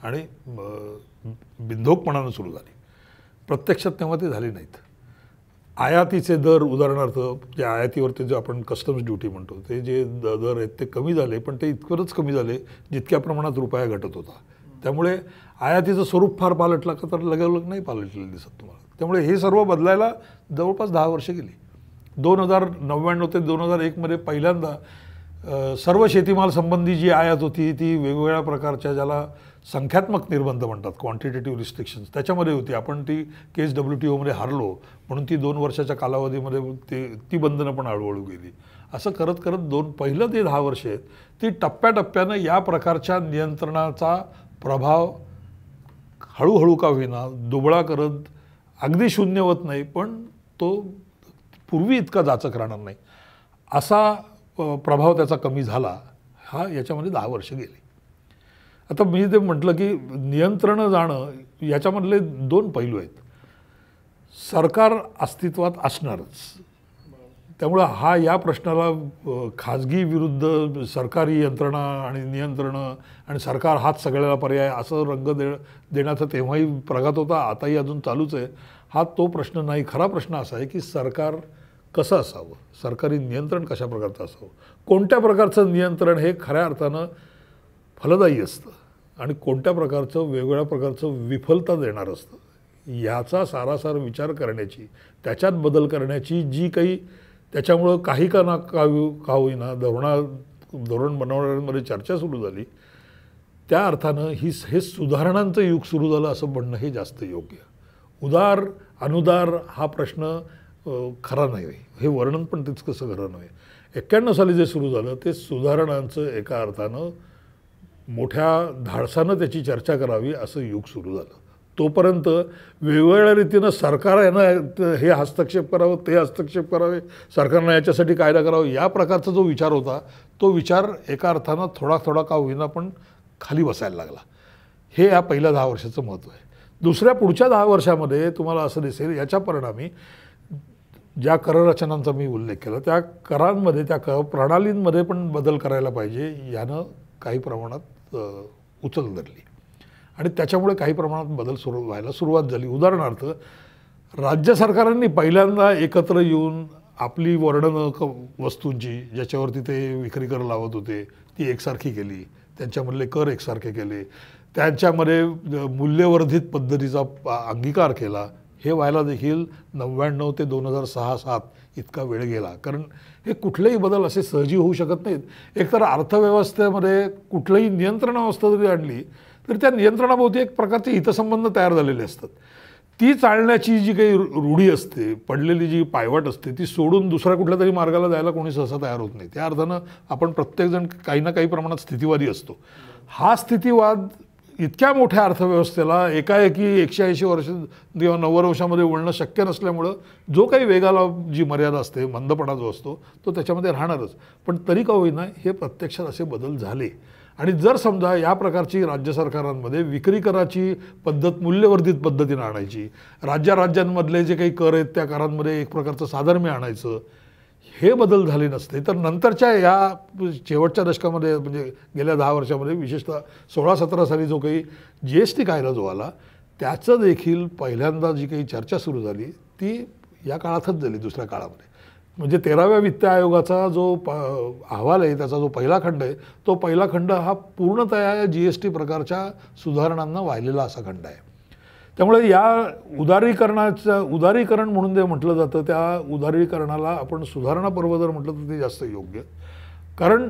आणि बिनधोकपणानं सुरू झाली. प्रत्यक्षात तेव्हा ते झाले नाहीत. आयातीचे दर, उदाहरणार्थ जे आयातीवरती जे आपण कस्टम्स ड्युटी म्हणतो, ते जे दर आहेत ते कमी झाले, पण ते इतकंच कमी झाले जितक्या प्रमाणात रुपया घटत होता. त्यामुळे आयातीचं स्वरूप फार पालटलं का तर लगेलग नाही पालटलेलं दिसत तुम्हाला. त्यामुळे हे सर्व बदलायला जवळपास 10 वर्ष गेली. 2099 ते 2001 पहिल्यांदा सर्व शेतीमाल संबंधी जी आयात होती ती वेगवेगळ्या प्रकारच्या, ज्याला संख्यात्मक निर्बंध म्हणतात, क्वांटिटेटिव्ह रिस्ट्रिक्शन्स, त्याच्यामध्ये होती. आपण ती केस WTOमध्ये हारलो म्हणून ती 2 वर्षाच्या कालावधीमध्ये ती बंधनं पण हळूहळू गेली. असं करत करत पहिलं ते 10 वर्ष आहेत ती टप्प्याटप्प्यानं या प्रकारच्या नियंत्रणाचा प्रभाव हळूहळू का होईना दुबळा करत, अगदी शून्यवत नाही पण तो पूर्वी इतका जाचक राहणार नाही असा प्रभाव त्याचा कमी झाला. हा याच्यामध्ये 10 वर्ष गेली. आता मी ते म्हटलं की नियंत्रण जाणं याच्यामधले 2 पैलू आहेत. सरकार अस्तित्वात असणारच, त्यामुळं या प्रश्नाला खाजगी विरुद्ध सरकारी यंत्रणा आणि नियंत्रणं आणि सरकार हाच सगळ्याला पर्याय असं रंग देण्याचा तेव्हाही प्रघात होता, आताही अजून चालूच आहे. हा तो प्रश्न नाही. खरा प्रश्न असा आहे की सरकार कसं असावं, सरकारी नियंत्रण कशा प्रकारचं असावं, कोणत्या प्रकारचं नियंत्रण हे खऱ्या अर्थानं फलदायी असतं आणि कोणत्या प्रकारचं वेगवेगळ्या प्रकारचं विफलता देणार असतं. याचा सारासार विचार करण्याची, त्याच्यात बदल करण्याची जी काही, त्याच्यामुळं काही का होईना धोरण बनवणाऱ्यांमध्ये चर्चा सुरू झाली, त्या अर्थानं हे सुधारणांचं युग सुरू झालं असं म्हणणं हे जास्त योग्य. उदार अनुदार हा प्रश्न खरा नाही, हे वर्णन पण तितकंसं खरं नाही. 91 साली जे सुरू झालं ते सुधारणांचं एका अर्थानं मोठ्या धाडसानं त्याची चर्चा करावी असं युग सुरू झालं. तोपर्यंत वेगवेगळ्या रीतीनं सरकार यानं हे हस्तक्षेप करावं, ते हस्तक्षेप करावे, सरकारनं याच्यासाठी कायदा करावा, या प्रकारचा जो विचार होता तो विचार एका अर्थानं थोडा थोडा का होईना पण खाली बसायला लागला. हे या पहिल्या 10 वर्षाचं महत्त्व आहे. पुढच्या 10 वर्षामध्ये तुम्हाला असं दिसेल याच्या परिणामी ज्या कररचनांचा मी उल्लेख केला त्या करांमध्ये, त्या प्रणालींमध्ये पण बदल करायला पाहिजे. यानं काही प्रमाणात उचल धरली आणि त्याच्यामुळे काही प्रमाणात बदल व्हायला सुरुवात झाली. उदाहरणार्थ राज्य सरकारांनी पहिल्यांदा एकत्र येऊन आपली वर्णनं वस्तूंची, ज्याच्यावरती ते विक्री कर लावत होते, ती एकसारखी केली. त्यांच्यामधले कर एकसारखे केले. त्यांच्यामध्ये मूल्यवर्धित पद्धतीचा अंगीकार केला. हे व्हायला देखील 99 ते 2006-07 इतका वेळ गेला. कारण हे कुठलेही बदल असे सहजी होऊ शकत नाहीत. एकतर अर्थव्यवस्थेमध्ये कुठलंही नियंत्रणावस्था जरी आणली तर त्या नियंत्रणाभोवती एक प्रकारचे हितसंबंध तयार झालेले असतात. ती चालण्याची जी काही रूढी असते, पडलेली जी पायवाट असते, ती सोडून दुसऱ्या कुठल्या तरी मार्गाला जायला कोणी सहसा तयार होत नाही. त्या अर्थानं आपण प्रत्येकजण काही ना काही प्रमाणात स्थितीवादी असतो. हा स्थितीवाद इतक्या मोठ्या अर्थव्यवस्थेला एकाएकी 180 वर्ष किंवा 90 वर्षामध्ये वळणं शक्य नसल्यामुळं जो काही वेगाला जी मर्यादा असते, मंदपणा जो असतो तो त्याच्यामध्ये राहणारच. पण तरी का होईना हे प्रत्यक्षात असे बदल झाले. आणि जर समजा या प्रकारची राज्य सरकारांमध्ये विक्री कराची पद्धत मूल्यवर्धित पद्धतीनं आणायची, राज्यांमधले जे काही कर आहेत त्या करांमध्ये एक प्रकारचं साधर्म्य आणायचं, हे बदल झाले नसते तर नंतरच्या या शेवटच्या दशकामध्ये, म्हणजे गेल्या 10 वर्षामध्ये, विशेषतः 16-17 साली जो काही GST कायदा जो आला त्याचं देखील पहिल्यांदा जी काही चर्चा सुरू झाली ती या काळातच झाली. दुसऱ्या काळामध्ये म्हणजे 13व्या वित्त आयोगाचा जो अहवाल आहे, त्याचा जो पहिला खंड आहे, तो पहिला खंड हा पूर्णतः GST प्रकारच्या सुधारणांना वाहिलेला असा खंड आहे. त्यामुळे या उदारीकरण म्हणून जे म्हटलं जातं, त्या उदारीकरणाला आपण सुधारणा पर्व जर म्हटलं तर ते जास्त योग्य. कारण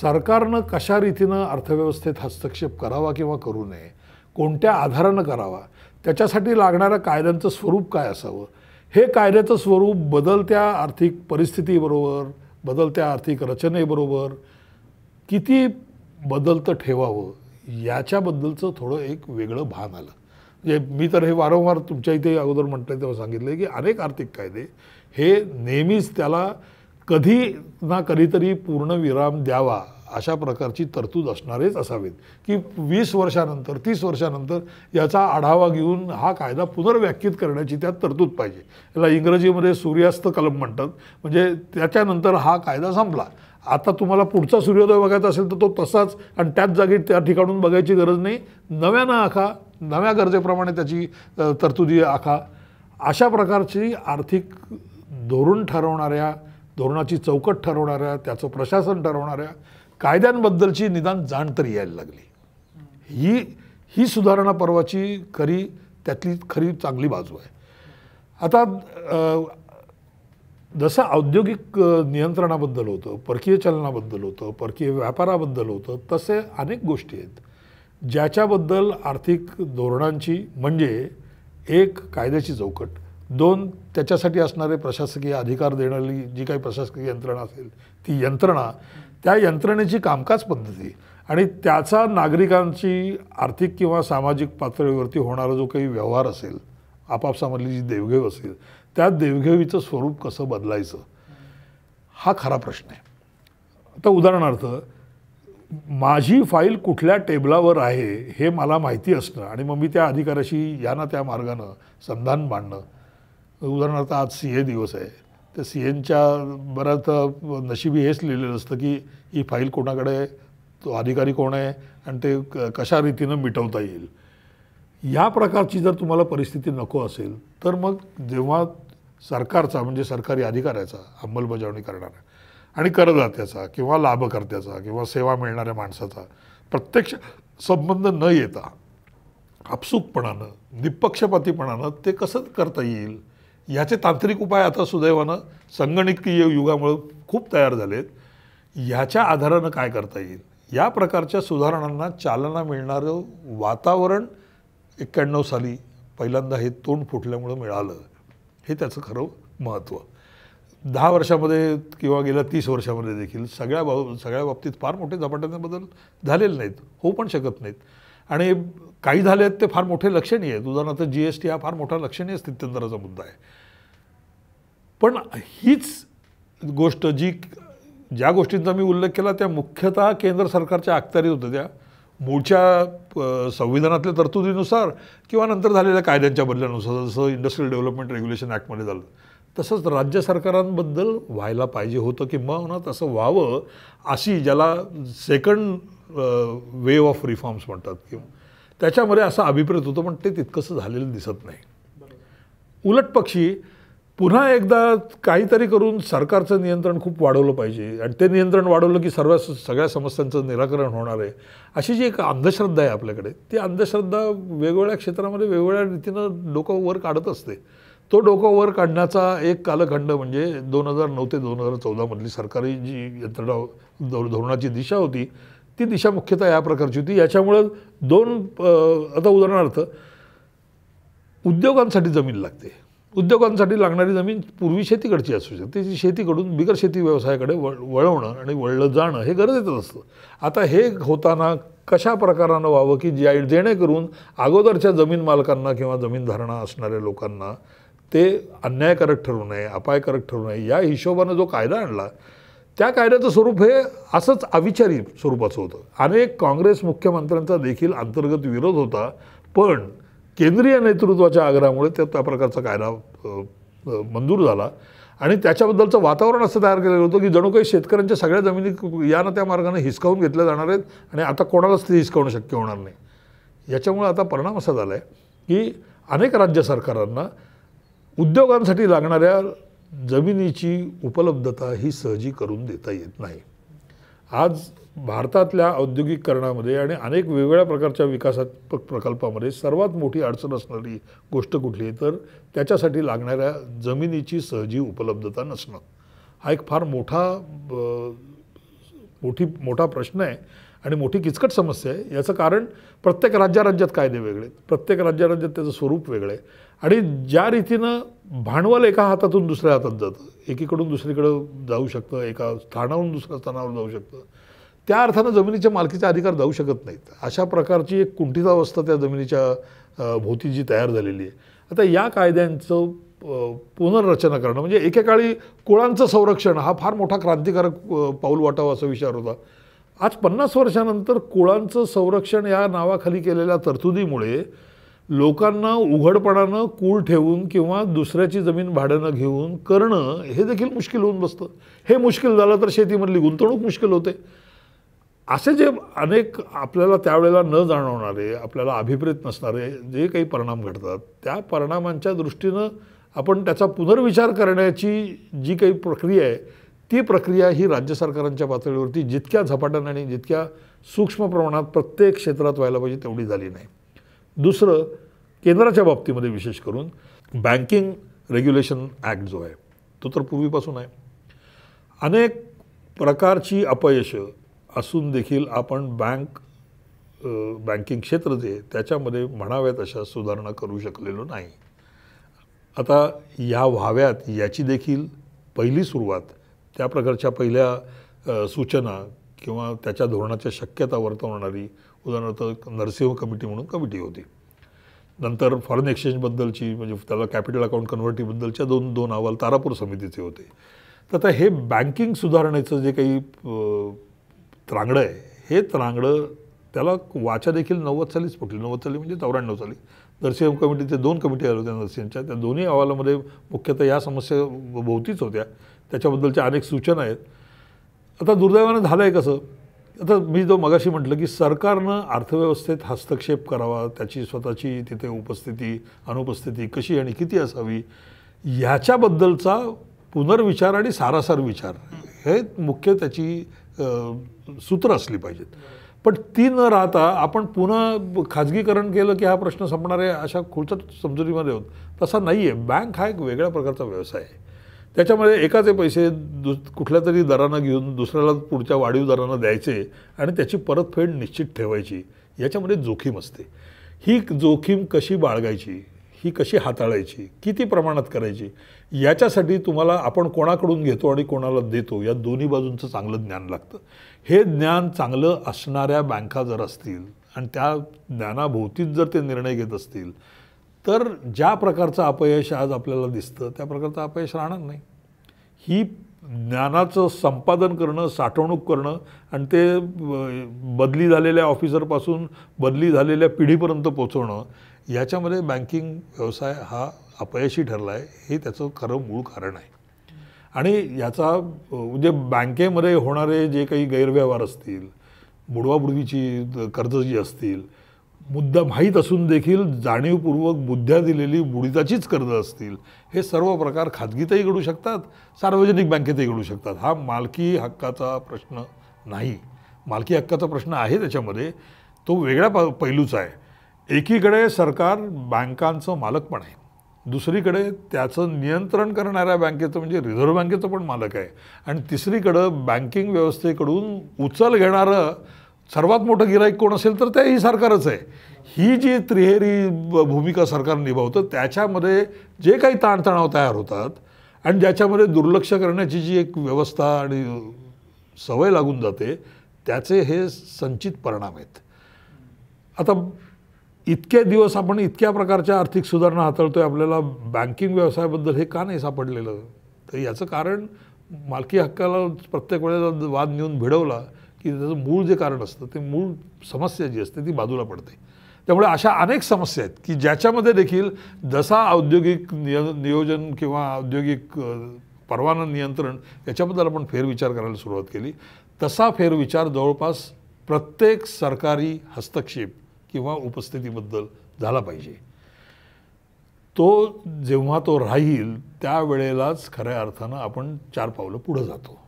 सरकारनं कशा रीतीनं अर्थव्यवस्थेत हस्तक्षेप करावा किंवा करू नये, कोणत्या आधारानं करावा, त्याच्यासाठी लागणाऱ्या कायद्यांचं स्वरूप काय असावं, हे कायद्याचं स्वरूप बदलत्या आर्थिक परिस्थितीबरोबर, बदलत्या आर्थिक रचनेबरोबर किती बदलतं ठेवावं याच्याबद्दलचं थोडं एक वेगळं भान आलं. म्हणजे मी तर हे वारंवार तुमच्या इथे अगोदर म्हटलं तेव्हा सांगितलं की अनेक आर्थिक कायदे हे नेहमीच त्याला कधी ना कधीतरी पूर्णविराम द्यावा अशा प्रकारची तरतूद असणारेच असावेत, की 20 वर्षानंतर 30 वर्षानंतर याचा आढावा घेऊन हा कायदा पुनर्व्याख्यित करण्याची त्यात तरतूद पाहिजे. याला इंग्रजीमध्ये सूर्यास्त कलम म्हणतात. म्हणजे त्याच्यानंतर हा कायदा संपला. आता तुम्हाला पुढचा सूर्योदय बघायचा असेल तर तो तसाच आणि त्याच जागी त्या ठिकाणून बघायची गरज नाही. नव्यानं आखा, नव्या गरजेप्रमाणे त्याची तरतुदी आखा. अशा प्रकारची आर्थिक धोरण ठरवणाऱ्या, धोरणाची चौकट ठरवणाऱ्या, त्याचं प्रशासन ठरवणाऱ्या कायद्यांबद्दलची निदान जाण तरी यायला लागली. ही सुधारणा पर्वाची त्यातली खरी चांगली बाजू आहे. आता जसं औद्योगिक नियंत्रणाबद्दल होतं, परकीय चलनाबद्दल होतं, परकीय व्यापाराबद्दल होतं, तसे अनेक गोष्टी आहेत ज्याच्याबद्दल आर्थिक धोरणांची म्हणजे एक कायद्याची चौकट, दोन त्याच्यासाठी असणारे प्रशासकीय अधिकार देणारी जी काही प्रशासकीय यंत्रणा असेल ती यंत्रणा, त्या यंत्रणेची कामकाज पद्धती आणि त्याचा नागरिकांची आर्थिक किंवा सामाजिक पातळीवरती होणारा जो काही व्यवहार असेल, आपापसामधली जी देवघेव असेल, त्या देवघेवीचं स्वरूप कसं बदलायचं हा खरा प्रश्न आहे. आता उदाहरणार्थ माझी फाईल कुठल्या टेबलावर आहे हे मला माहिती असणं आणि मग मी त्या अधिकाऱ्याशी या ना त्या मार्गानं संधान बांधणं. उदाहरणार्थ आज CA दिवस आहे, तर CAच्या बऱ्याच नशिबी हेच लिहिलेलं असतं की ही फाईल कोणाकडे आहे, तो अधिकारी कोण आहे आणि ते कशा रीतीनं मिटवता येईल. या प्रकारची जर तुम्हाला परिस्थिती नको असेल तर मग जेव्हा सरकारचा म्हणजे सरकारी अधिकाऱ्याचा, अंमलबजावणी करणारा आणि करदात्याचा किंवा लाभकर्त्याचा किंवा सेवा मिळणाऱ्या माणसाचा प्रत्यक्ष संबंध न येता आपसूकपणानं, निपक्षपातीपणानं ते कसं करता येईल याचे तांत्रिक उपाय आता सुदैवानं संगणकीय युगामुळे खूप तयार झालेत. याच्या आधारानं काय करता येईल, या प्रकारच्या सुधारणांना चालना मिळणारं वातावरण 91 साली पहिल्यांदा हे तोंड फुटल्यामुळं मिळालं. हे त्याचं खरं महत्त्व. 10 वर्षामध्ये किंवा गेल्या 30 वर्षामध्ये देखील सगळ्या बाबतीत फार मोठे झपाट्याने बदल झालेले नाहीत, होऊ पण शकत नाहीत. आणि काही झाले आहेत ते फार मोठे लक्षणीय आहेत. उदाहरणार्थ GST हा फार मोठा लक्षणीय स्थित्यंतराचा मुद्दा आहे. पण हीच गोष्ट ज्या गोष्टींचा मी उल्लेख केला त्या मुख्यतः केंद्र सरकारच्या अखत्यारीत होत्या, त्या मूळच्या संविधानातल्या तरतुदीनुसार किंवा नंतर झालेल्या कायद्यांच्या बदल्यानुसार, जसं इंडस्ट्रियल डेव्हलपमेंट रेग्युलेशन ॲक्टमध्ये झालं तसंच राज्य सरकारांबद्दल व्हायला पाहिजे होतं की मग तसं व्हावं अशी ज्याला सेकंड वेव ऑफ रिफॉर्म्स म्हणतात किंवा त्याच्यामध्ये असं अभिप्रेत होतं, पण ते तितकंसं झालेलं दिसत नाही. उलटपक्षी पुन्हा एकदा काहीतरी करून सरकारचं नियंत्रण खूप वाढवलं पाहिजे आणि ते नियंत्रण वाढवलं की सगळ्या समस्यांचं निराकरण होणार आहे अशी जी एक अंधश्रद्धा आहे आपल्याकडे, ती अंधश्रद्धा वेगवेगळ्या क्षेत्रामध्ये वेगवेगळ्या रीतीनं डोकं वर काढत असते. तो डोकं वर काढण्याचा एक कालखंड म्हणजे 2009 ते 2014 मधली सरकारी जी यंत्रणा धोरणाची दिशा होती ती दिशा मुख्यतः या प्रकारची होती. याच्यामुळं आता उदाहरणार्थ उद्योगांसाठी जमीन लागते. उद्योगांसाठी लागणारी जमीन पूर्वी शेतीकडची असू शकते, ती शेतीकडून बिगर शेती व्यवसायाकडे वळवणं आणि वळलं जाणं हे गरजेचं असतं. आता हे होताना कशा प्रकारानं व्हावं की जेणेकरून अगोदरच्या जमीन मालकांना किंवा जमीनधारणा असणाऱ्या लोकांना ते अन्यायकारक ठरू नये, अपायकारक ठरू नये, या हिशोबानं जो कायदा आणला त्या कायद्याचं स्वरूप हे असंच अविचारी स्वरूपाचं होतं. अनेक काँग्रेस मुख्यमंत्र्यांचा देखील अंतर्गत विरोध होता, पण केंद्रीय नेतृत्वाच्या आग्रहामुळे त्या प्रकारचा कायदा मंजूर झाला आणि त्याच्याबद्दलचं वातावरण असं तयार केलेलं होतं की जणू काही शेतकऱ्यांच्या सगळ्या जमिनी या ना त्या मार्गाने हिसकावून घेतल्या जाणार आहेत आणि आता कोणालाच ते हिसकावणं शक्य होणार नाही. याच्यामुळे आता परिणाम असा झाला आहे की अनेक राज्य सरकारांना उद्योगांसाठी लागणाऱ्या जमिनीची उपलब्धता ही सहजी करून देता येत नाही. आज भारतातल्या औद्योगिकरणामध्ये आणि अनेक वेगवेगळ्या प्रकारच्या विकासात्मक प्रकल्पामध्ये सर्वात मोठी अडचण असणारी गोष्ट कुठली आहे तर त्याच्यासाठी लागणाऱ्या जमिनीची सहजी उपलब्धता नसणं. हा एक फार मोठा प्रश्न आहे आणि मोठी किचकट समस्या आहे. याचं कारण प्रत्येक राज्यात कायदे वेगळे आहेत, प्रत्येक राज्यात त्याचं स्वरूप वेगळं आहे आणि ज्या रीतीनं भांडवल एका हातातून दुसऱ्या हातात जातं, एकीकडून दुसरीकडं जाऊ शकतं, एका स्थानावरून दुसऱ्या स्थानावर जाऊ शकतं, त्या अर्थानं जमिनीच्या मालकीचे अधिकार जाऊ शकत नाहीत. अशा प्रकारची एक कुंठितावस्था त्या जमिनीच्या भोवती जी तयार झालेली आहे. आता या कायद्यांचं पुनर्रचना करणं म्हणजे एकेकाळी कुळांचं संरक्षण हा फार मोठा क्रांतिकारक पाऊल वाटावं असा विचार होता. आज 50 वर्षानंतर कुळांचं संरक्षण या नावाखाली केलेल्या तरतुदीमुळे लोकांना उघडपणानं कूळ ठेवून किंवा दुसऱ्याची जमीन भाड्यानं घेऊन करणं हे देखील मुश्किल होऊन बसतं. हे मुश्किल झालं तर शेतीमधली गुंतवणूक मुश्किल होते. असे जे अनेक आपल्याला त्यावेळेला न जाणवणारे, आपल्याला अभिप्रेत नसणारे जे काही परिणाम घडतात, त्या परिणामांच्या दृष्टीनं आपण त्याचा पुनर्विचार करण्याची जी काही प्रक्रिया आहे, ती प्रक्रिया ही राज्य सरकारांच्या पातळीवरती जितक्या झपाट्याने आणि जितक्या सूक्ष्म प्रमाणात प्रत्येक क्षेत्रात व्हायला पाहिजे तेवढी झाली नाही. दुसरं, केंद्राच्या बाबतीमध्ये विशेष करून बँकिंग रेग्युलेशन ॲक्ट जो आहे तो तर पूर्वीपासून आहे. अनेक प्रकारची अपयशं असून देखील आपण बँकिंग क्षेत्र जे त्याच्यामध्ये म्हणाव्यात अशा सुधारणा करू शकलेलो नाही. आता या व्हाव्यात याची देखील पहिली सुरुवात, त्या प्रकारच्या पहिल्या सूचना किंवा त्याच्या धोरणाच्या शक्यता वर्तवणारी उदाहरणार्थ नरसिंह कमिटी म्हणून कमिटी होती. नंतर फॉरेन एक्सचेंजबद्दलची म्हणजे त्याला कॅपिटल अकाउंट कन्व्हर्टीबद्दलच्या दोन अहवाल तारापूर समितीचे होते. तर आता हे बँकिंग सुधारणेचं जे काही त्रांगडं आहे, हे त्रांगडं त्याला वाचा देखील 90 सालीच फुटली. 90 साली म्हणजे 94 साली नरसिंह कमिटीचे 2 कमिटी आल्या होत्या नरसिंहच्या. त्या दोन्ही अहवालामध्ये मुख्यतः या समस्या भोवतीच होत्या, त्याच्याबद्दलच्या अनेक सूचना आहेत. आता दुर्दैवानं झालं आहे कसं, आता मी जो मगाशी म्हटलं की सरकारनं अर्थव्यवस्थेत हस्तक्षेप करावा, त्याची स्वतःची तिथे उपस्थिती अनुपस्थिती कशी आणि किती असावी ह्याच्याबद्दलचा पुनर्विचार आणि सारासार विचार हे मुख्य त्याची सूत्र असली पाहिजेत. पण ती न राहता आपण पुन्हा खाजगीकरण केलं की हा प्रश्न संपणार आहे अशा खोलचट समजुतीमध्ये होत, तसा नाही आहे. बँक हा एक वेगळ्या प्रकारचा व्यवसाय आहे. त्याच्यामध्ये एकाचे पैसे कुठल्या तरी दरानं घेऊन दुसऱ्याला पुढच्या वाढीव दरानं द्यायचे आणि त्याची परतफेड निश्चित ठेवायची, याच्यामध्ये जोखीम असते. ही जोखीम कशी बाळगायची, ही कशी हाताळायची, किती प्रमाणात करायची, याच्यासाठी तुम्हाला आपण कोणाकडून घेतो आणि कोणाला देतो या दोन्ही बाजूंचं चांगलं ज्ञान लागतं. हे ज्ञान चांगलं असणाऱ्या बँका जर असतील आणि त्या ज्ञानाभोवतीच जर ते निर्णय घेत असतील तर ज्या प्रकारचं अपयश आज आपल्याला दिसतं त्या प्रकारचं अपयश राहणार नाही. ही ज्ञानाचं संपादन करणं, साठवणूक करणं आणि ते बदली झालेल्या ऑफिसरपासून बदली झालेल्या पिढीपर्यंत पोचवणं, याच्यामध्ये बँकिंग व्यवसाय हा अपयशी ठरला आहे, हे त्याचं खरं मूळ कारण आहे. आणि याचा म्हणजे बँकेमध्ये होणारे जे काही गैरव्यवहार असतील, बुडवाबुडवीची कर्ज जी असतील, मुद्दा माहीत असून देखील जाणीवपूर्वक बुद्ध्या दिलेली बुडीताचीच कर्ज असतील, हे सर्व प्रकार खाजगीतही घडू शकतात, सार्वजनिक बँकेतही घडू शकतात. हा मालकी हक्काचा प्रश्न नाही. मालकी हक्काचा प्रश्न आहे त्याच्यामध्ये, तो वेगळ्या पैलूचा आहे. एकीकडे सरकार बँकांचं मालक पण आहे, दुसरीकडे त्याचं नियंत्रण करणाऱ्या बँकेचं म्हणजे रिझर्व्ह बँकेचं पण मालक आहे, आणि तिसरीकडं बँकिंग व्यवस्थेकडून उचल घेणारं सर्वात मोठं गिराईक कोण असेल तर तेही सरकारच आहे. ही जी त्रिहेरी भूमिका सरकार निभावतं त्याच्यामध्ये जे काही ताणतणाव तयार होतात आणि ज्याच्यामध्ये दुर्लक्ष करण्याची जी एक व्यवस्था आणि सवय लागून जाते, त्याचे हे संचित परिणाम आहेत. आता इतके दिवस आपण इतक्या प्रकारच्या आर्थिक सुधारणा हाताळतोय, आपल्याला बँकिंग व्यवसायाबद्दल हे का नाही सापडलेलं? तर याचं कारण मालकी हक्काला प्रत्येक वेळेला वाद नेऊन भिडवला की त्याचं मूळ जे कारण असतं, ते मूळ समस्या जी असते ती बाजूला पडते. त्यामुळे अशा अनेक समस्या आहेत की ज्याच्यामध्ये देखील जसा औद्योगिक नियोजन किंवा औद्योगिक परवाना नियंत्रण याच्याबद्दल आपण फेरविचार करायला सुरुवात केली, तसा फेरविचार जवळपास प्रत्येक सरकारी हस्तक्षेप किंवा उपस्थितीबद्दल झाला पाहिजे. तो जेव्हा तो राहील त्यावेळेलाच खऱ्या अर्थानं आपण 4 पावलं पुढं जातो.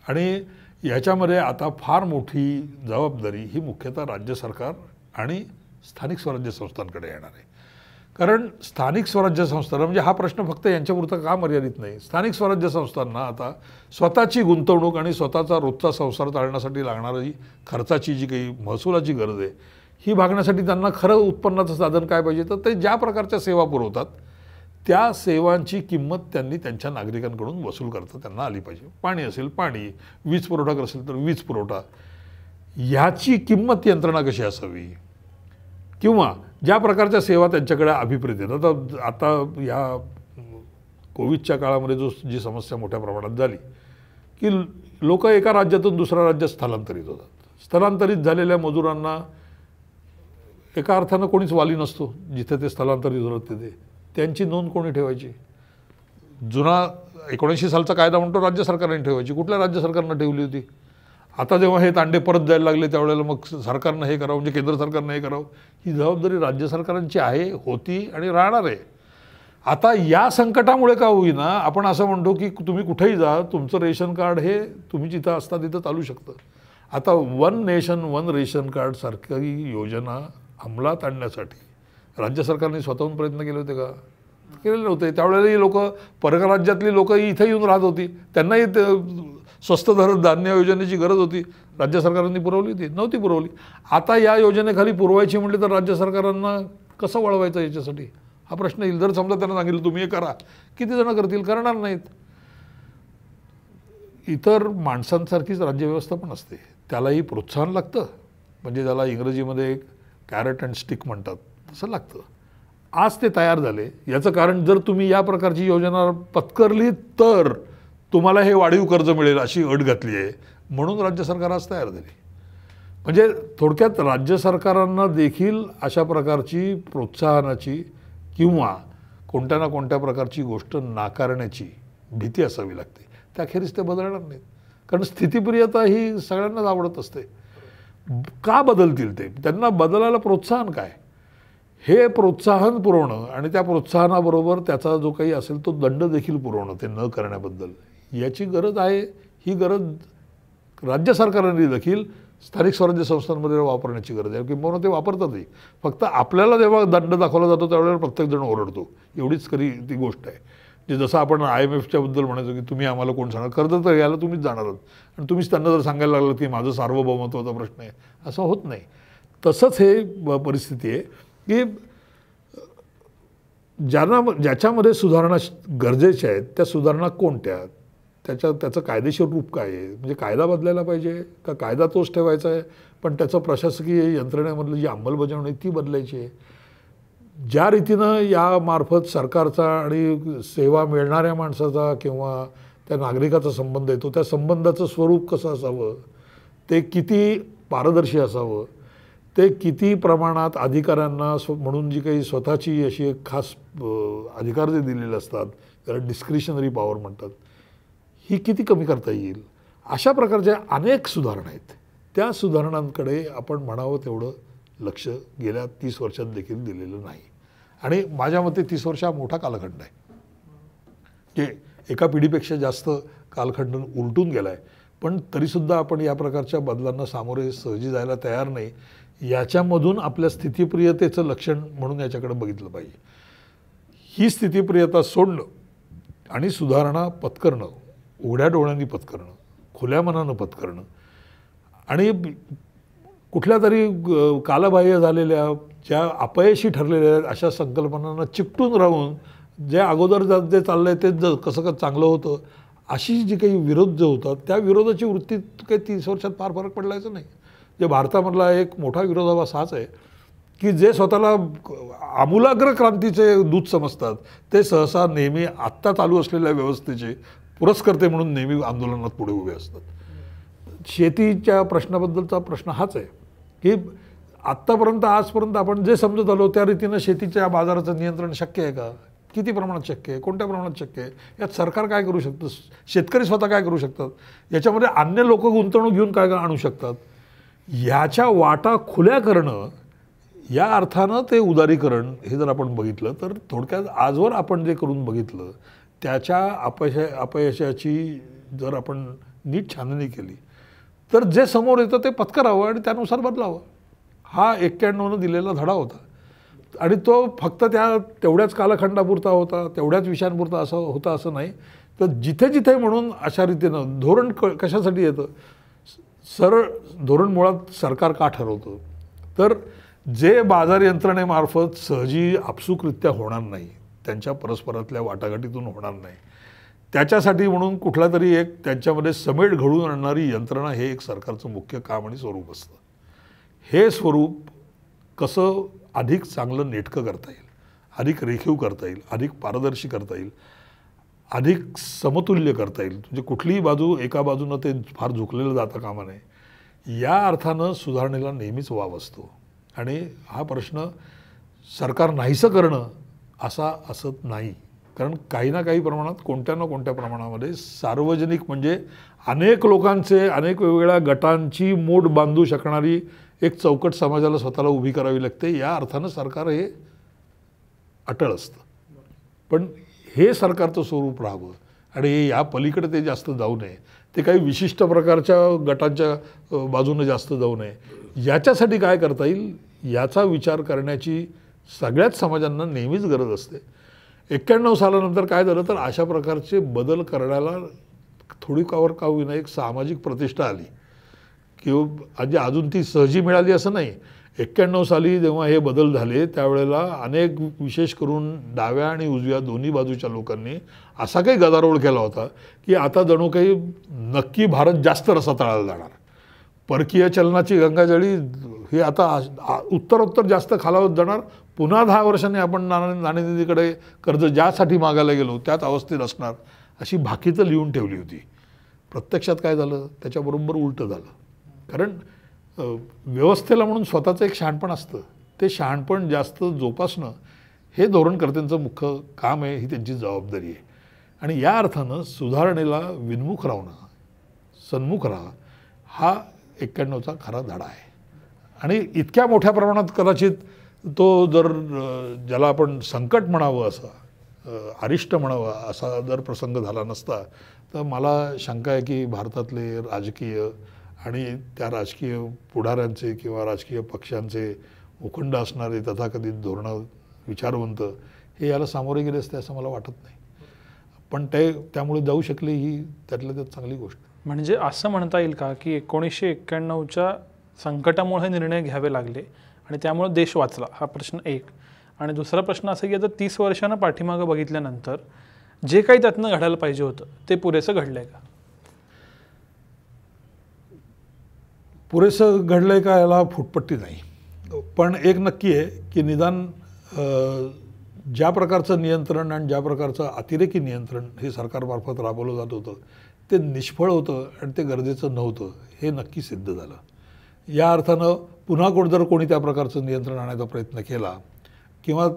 आणि याच्यामध्ये आता फार मोठी जबाबदारी ही मुख्यतः राज्य सरकार आणि स्थानिक स्वराज्य संस्थांकडे येणार आहे. कारण स्थानिक स्वराज्य संस्थांना म्हणजे हा प्रश्न फक्त यांच्यापुरता का मर्यादित नाही, स्थानिक स्वराज्य संस्थांना आता स्वतःची गुंतवणूक आणि स्वतःचा रोजचा संसार चालण्यासाठी लागणारी खर्चाची जी काही महसुलाची गरज आहे ही भागण्यासाठी त्यांना खरं उत्पन्नाचं साधन काय पाहिजे, तर ते ज्या प्रकारच्या सेवा पुरवतात त्या सेवांची किंमत त्यांनी त्यांच्या नागरिकांकडून वसूल करता त्यांना आली पाहिजे. पाणी असेल पाणी, वीज पुरवठा असेल तर वीज पुरवठा, ह्याची किंमत यंत्रणा कशी असावी, किंवा ज्या प्रकारच्या सेवा त्यांच्याकडे अभिप्रेत आहेत. आता या कोविडच्या काळामध्ये जी समस्या मोठ्या प्रमाणात झाली की लोक एका राज्यातून दुसऱ्या राज्यात स्थलांतरित होतात. स्थलांतरित झालेल्या मजुरांना एका अर्थानं कोणीच वाली नसतो जिथे ते स्थलांतरित होत तिथे. त्यांची नोंद कोणी ठेवायची? जुना 1980 सालचा कायदा म्हणतो राज्य सरकारने ठेवायची. कुठल्या राज्य सरकारनं ठेवली होती? आता जेव्हा हे तांडे परत जायला लागले त्यावेळेला मग सरकारनं हे करावं, म्हणजे केंद्र सरकारनं हे करावं, ही जबाबदारी राज्य सरकारांची आहे, होती आणि राहणार आहे. आता या संकटामुळे का होईना आपण असं म्हणतो की तुम्ही कुठेही जा, तुमचं रेशन कार्ड हे तुम्ही जिथं असता तिथं चालू शकतं. आता one nation one ration card सारखी योजना अंमलात आणण्यासाठी राज्य सरकारने स्वतःहून प्रयत्न केले होते का? केलेले नव्हते. त्यावेळेला ही लोक परराज्यातली लोक इथे येऊन राहत होती, त्यांनाही स्वस्त दर धान्य योजनेची गरज होती, राज्य सरकारांनी पुरवली होती? नव्हती पुरवली. आता या योजनेखाली पुरवायची म्हटली तर राज्य सरकारांना कसं वळवायचं याच्यासाठी हा प्रश्न येईल. जर समजा त्यांना सांगितलं तुम्ही हे करा, किती जण करतील? करणार नाहीत. इतर माणसांसारखीच राज्यव्यवस्था पण असते, त्यालाही प्रोत्साहन लागतं, म्हणजे त्याला इंग्रजीमध्ये कॅरेट अँड स्टिक म्हणतात तसं लागतं. आज ते तयार झाले. याचं कारण जर तुम्ही या प्रकारची योजना पत्करली तर तुम्हाला हे वाढीव कर्ज मिळेल अशी अट घातली आहे, म्हणून राज्य सरकार आज तयार झाली. म्हणजे थोडक्यात राज्य सरकारांना देखील अशा प्रकारची प्रोत्साहनाची किंवा कोणत्या ना कोणत्या प्रकारची गोष्ट नाकारण्याची भीती असावी लागते. त्याखेरीज ते बदलणार नाहीत, कारण स्थितीप्रियता ही सगळ्यांनाच आवडत असते. का बदलतील ते? त्यांना बदलायला प्रोत्साहन काय? हे प्रोत्साहन पुरवणं आणि त्या प्रोत्साहनाबरोबर त्याचा जो काही असेल तो दंड देखील पुरवणं ते न करण्याबद्दल, याची गरज आहे. ही गरज राज्य सरकारांनी देखील स्थानिक स्वराज्य संस्थांमध्ये वापरण्याची गरज आहे, किंवा ते वापरतातही. फक्त आपल्याला जेव्हा दंड दाखवला जातो त्यावेळेला प्रत्येकजण ओरडतो, एवढीच खरी ती गोष्ट आहे. जे जसं आपण IMFच्या बद्दल म्हणायचो की तुम्ही आम्हाला कोण सांगणार, कर्ज तर घ्यायला तुम्ही जाणार आहात आणि तुम्हीच त्यांना जर सांगायला लागलं की माझं सार्वभौमत्वाचा प्रश्न आहे, असं होत नाही. तसंच हे परिस्थिती आहे की ज्याच्यामध्ये सुधारणा गरजेच्या आहेत त्या सुधारणा कोणत्या, त्याचं कायदेशीर रूप काय आहे, म्हणजे कायदा बदलायला पाहिजे का कायदा तोच ठेवायचा आहे, पण त्याचं प्रशासकीय यंत्रणेमधली जी अंमलबजावणी ती बदलायची आहे. ज्या रीतीनं यामार्फत सरकारचा आणि सेवा मिळणाऱ्या माणसाचा किंवा त्या नागरिकाचा संबंध येतो, त्या संबंधाचं स्वरूप कसं असावं, ते किती पारदर्शी असावं, ते किती प्रमाणात अधिकाऱ्यांना म्हणून जी काही स्वतःची अशी एक खास अधिकार जे दिलेले असतात त्याला डिस्क्रिशनरी पॉवर म्हणतात, ही किती कमी करता येईल. अशा प्रकारच्या अनेक सुधारणा आहेत. त्या सुधारणांकडे आपण म्हणावं तेवढं लक्ष गेल्या 30 वर्षात देखील दिलेलं नाही. आणि माझ्या मते 30 वर्ष हा मोठा कालखंड आहे, जे एका पिढीपेक्षा जास्त कालखंड उलटून गेला आहे. पण तरीसुद्धा आपण या प्रकारच्या बदलांना सामोरे सहजी जायला तयार नाही. याच्यामधून आपल्या स्थितीप्रियतेचं लक्षण म्हणून याच्याकडे बघितलं पाहिजे. ही स्थितीप्रियता सोडणं आणि सुधारणा पत्करणं, उघड्या डोळ्यांनी पत्करणं, खुल्या मनानं पत्करणं आणि कुठल्या तरी कालबाह्य झालेल्या ज्या अपयशी ठरलेल्या अशा संकल्पनांना चिकटून राहून जे अगोदर जे चाललं आहे ते कसं चांगलं होतं अशी जी काही विरोध जो होता त्या विरोधाची वृत्ती काही 30 वर्षात फार फरक पडलायचं नाही. जे भारतामधला एक मोठा विरोधाभास हाच आहे की जे स्वतःला आमूलाग्र क्रांतीचे दूत समजतात ते सहसा नेहमी आत्ता चालू असलेल्या व्यवस्थेचे पुरस्कर्ते म्हणून नेहमी आंदोलनात पुढे उभे असतात. शेतीच्या प्रश्नाबद्दलचा प्रश्न हाच आहे की आत्तापर्यंत आजपर्यंत आपण जे समजत आलो त्या रीतीनं शेतीच्या बाजाराचं नियंत्रण शक्य आहे का, किती प्रमाणात शक्य आहे, कोणत्या प्रमाणात शक्य आहे, यात सरकार काय करू शकतं, शेतकरी स्वतः काय करू शकतात, याच्यामध्ये अन्य लोक गुंतवणूक घेऊन काय आणू शकतात, याच्या वाटा खुल्या करणं, या अर्थानं ते उदारीकरण हे जर आपण बघितलं तर थोडक्यात आजवर आपण जे करून बघितलं त्याच्या अपयशाची जर आपण नीट छाननी केली तर जे समोर येतं ते पत्करावं आणि त्यानुसार बदलावं. हा 91नं दिलेला धडा होता आणि तो फक्त तेवढ्याच कालखंडापुरता होता, तेवढ्याच विषयांपुरता असं होता असं नाही. तर जिथे जिथे म्हणून अशा रीतीनं धोरण कशासाठी येतं, सरळ धोरण मुळात सरकार का ठरवतं, तर जे बाजार यंत्रणेमार्फत सहजी आपसुकरित्या होणार नाही, त्यांच्या परस्परातल्या वाटाघाटीतून होणार नाही, त्याच्यासाठी म्हणून कुठला तरी एक त्यांच्यामध्ये समेट घडवून आणणारी यंत्रणा हे एक सरकारचं मुख्य काम आणि स्वरूप असतं. हे स्वरूप कसं अधिक चांगलं नेटकं करता येईल, अधिक रेखीव करता येईल, अधिक पारदर्शी करता येईल, अधिक समतुल्य करता येईल, म्हणजे कुठलीही बाजू एका बाजूनं ते फार झुकलेलं जाता कामा नये, या अर्थानं सुधारणेला नेहमीच वाव असतो. आणि हा प्रश्न सरकार नाहीसं करणं असा असत नाही, कारण काही ना काही प्रमाणात कोणत्या ना कोणत्या प्रमाणामध्ये सार्वजनिक म्हणजे अनेक लोकांचे अनेक वेगवेगळ्या गटांची मोड बांधू शकणारी एक चौकट समाजाला स्वतःला उभी करावी लागते. या अर्थानं सरकार हे अटळ असतं. पण हे सरकारचं स्वरूप राहावं आणि या पलीकडे ते जास्त जाऊ नये, ते काही विशिष्ट प्रकारच्या गटांच्या बाजूने जास्त जाऊ नये, याच्यासाठी काय करता येईल याचा विचार करण्याची सगळ्याच समाजांना नेहमीच गरज असते. 91 सालानंतर काय झालं तर अशा प्रकारचे बदल करण्याला थोडी का होईना एक सामाजिक प्रतिष्ठा आली, किंवा अजून ती सहजी मिळाली असं नाही. 91 साली जेव्हा हे बदल झाले त्यावेळेला अनेक विशेष करून डाव्या आणि उजव्या दोन्ही बाजूच्या लोकांनी असा काही गदारोळ केला होता की आता जणू काही नक्की भारत जास्त रसातळाला जाणार, परकीय चलनाची गंगाजळी हे आता उत्तरोत्तर जास्त खालावत जाणार, पुन्हा 10 वर्षांनी आपण नाणेनिधीकडे कर्ज ज्यासाठी मागायला गेलो त्याच अवस्थेत असणार, अशी भाकीतं लिहून ठेवली होती. प्रत्यक्षात काय झालं त्याच्याबरोबर उलटं झालं. कारण व्यवस्थेला म्हणून स्वतःचं एक शहाणपण असतं, ते शहाणपण जास्त जोपासणं हे धोरणकर्त्यांचं मुख्य काम आहे, ही त्यांची जबाबदारी आहे. आणि या अर्थानं सुधारणेला विन्मुख राहणं, सन्मुख राहा, हा 91चा खरा धडा आहे. आणि इतक्या मोठ्या प्रमाणात कदाचित तो जर ज्याला आपण संकट म्हणावं असं अरिष्ट म्हणावं असा जर प्रसंग झाला नसता तर मला शंका आहे की भारतातले राजकीय आणि त्या राजकीय पुढाऱ्यांचे किंवा राजकीय पक्षांचे उखंड असणारे तथाकथित धोरणं विचारवंत हे याला सामोरे गेले असते असं मला वाटत नाही. पण त्यामुळे जाऊ शकले ही त्यातल्या त्यात चांगली गोष्ट.
म्हणजे असं म्हणता येईल का की 1991च्या संकटामुळे हे निर्णय घ्यावे लागले आणि त्यामुळे देश वाचला, हा प्रश्न एक. आणि दुसरा प्रश्न असा की आता 30 वर्षांना पाठीमागं बघितल्यानंतर जे काही त्यातनं घडायला पाहिजे होतं ते पुरेसं घडलंय का?
पुरेसं घडलंय का याला फुटपट्टी नाही, पण एक नक्की आहे की निदान ज्या प्रकारचं नियंत्रण आणि ज्या प्रकारचं अतिरेकी नियंत्रण हे सरकारमार्फत राबवलं जात होतं ते निष्फळ होतं आणि ते गरजेचं नव्हतं हे नक्की सिद्ध झालं. या अर्थानं पुन्हा जर कोणी त्या प्रकारचं नियंत्रण आणायचा प्रयत्न केला किंवा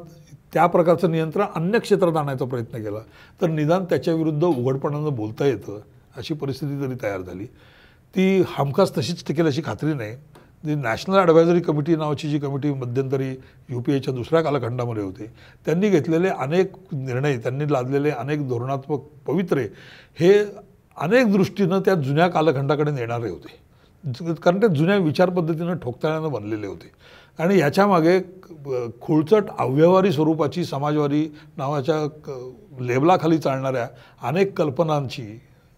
त्या प्रकारचं नियंत्रण अन्य क्षेत्रात आणायचा प्रयत्न केला तर निदान त्याच्याविरुद्ध उघडपणानं बोलता येतं अशी परिस्थिती जरी तयार झाली, ती हमखास तशीच टिकेल अशी खात्री नाही. जी नॅशनल ॲडवायझरी कमिटी नावाची जी कमिटी मध्यंतरी UPAच्या दुसऱ्या कालखंडामध्ये होते, त्यांनी घेतलेले अनेक निर्णय, त्यांनी लादलेले अनेक धोरणात्मक पवित्रे हे अनेक दृष्टीनं त्या जुन्या कालखंडाकडे नेणारे होते, कारण ते जुन्या विचारपद्धतीनं ठोकताळ्यानं बनलेले होते. आणि याच्यामागे खुळचट अव्यवहारी स्वरूपाची समाजवादी नावाच्या लेबलाखाली चालणाऱ्या अनेक कल्पनांची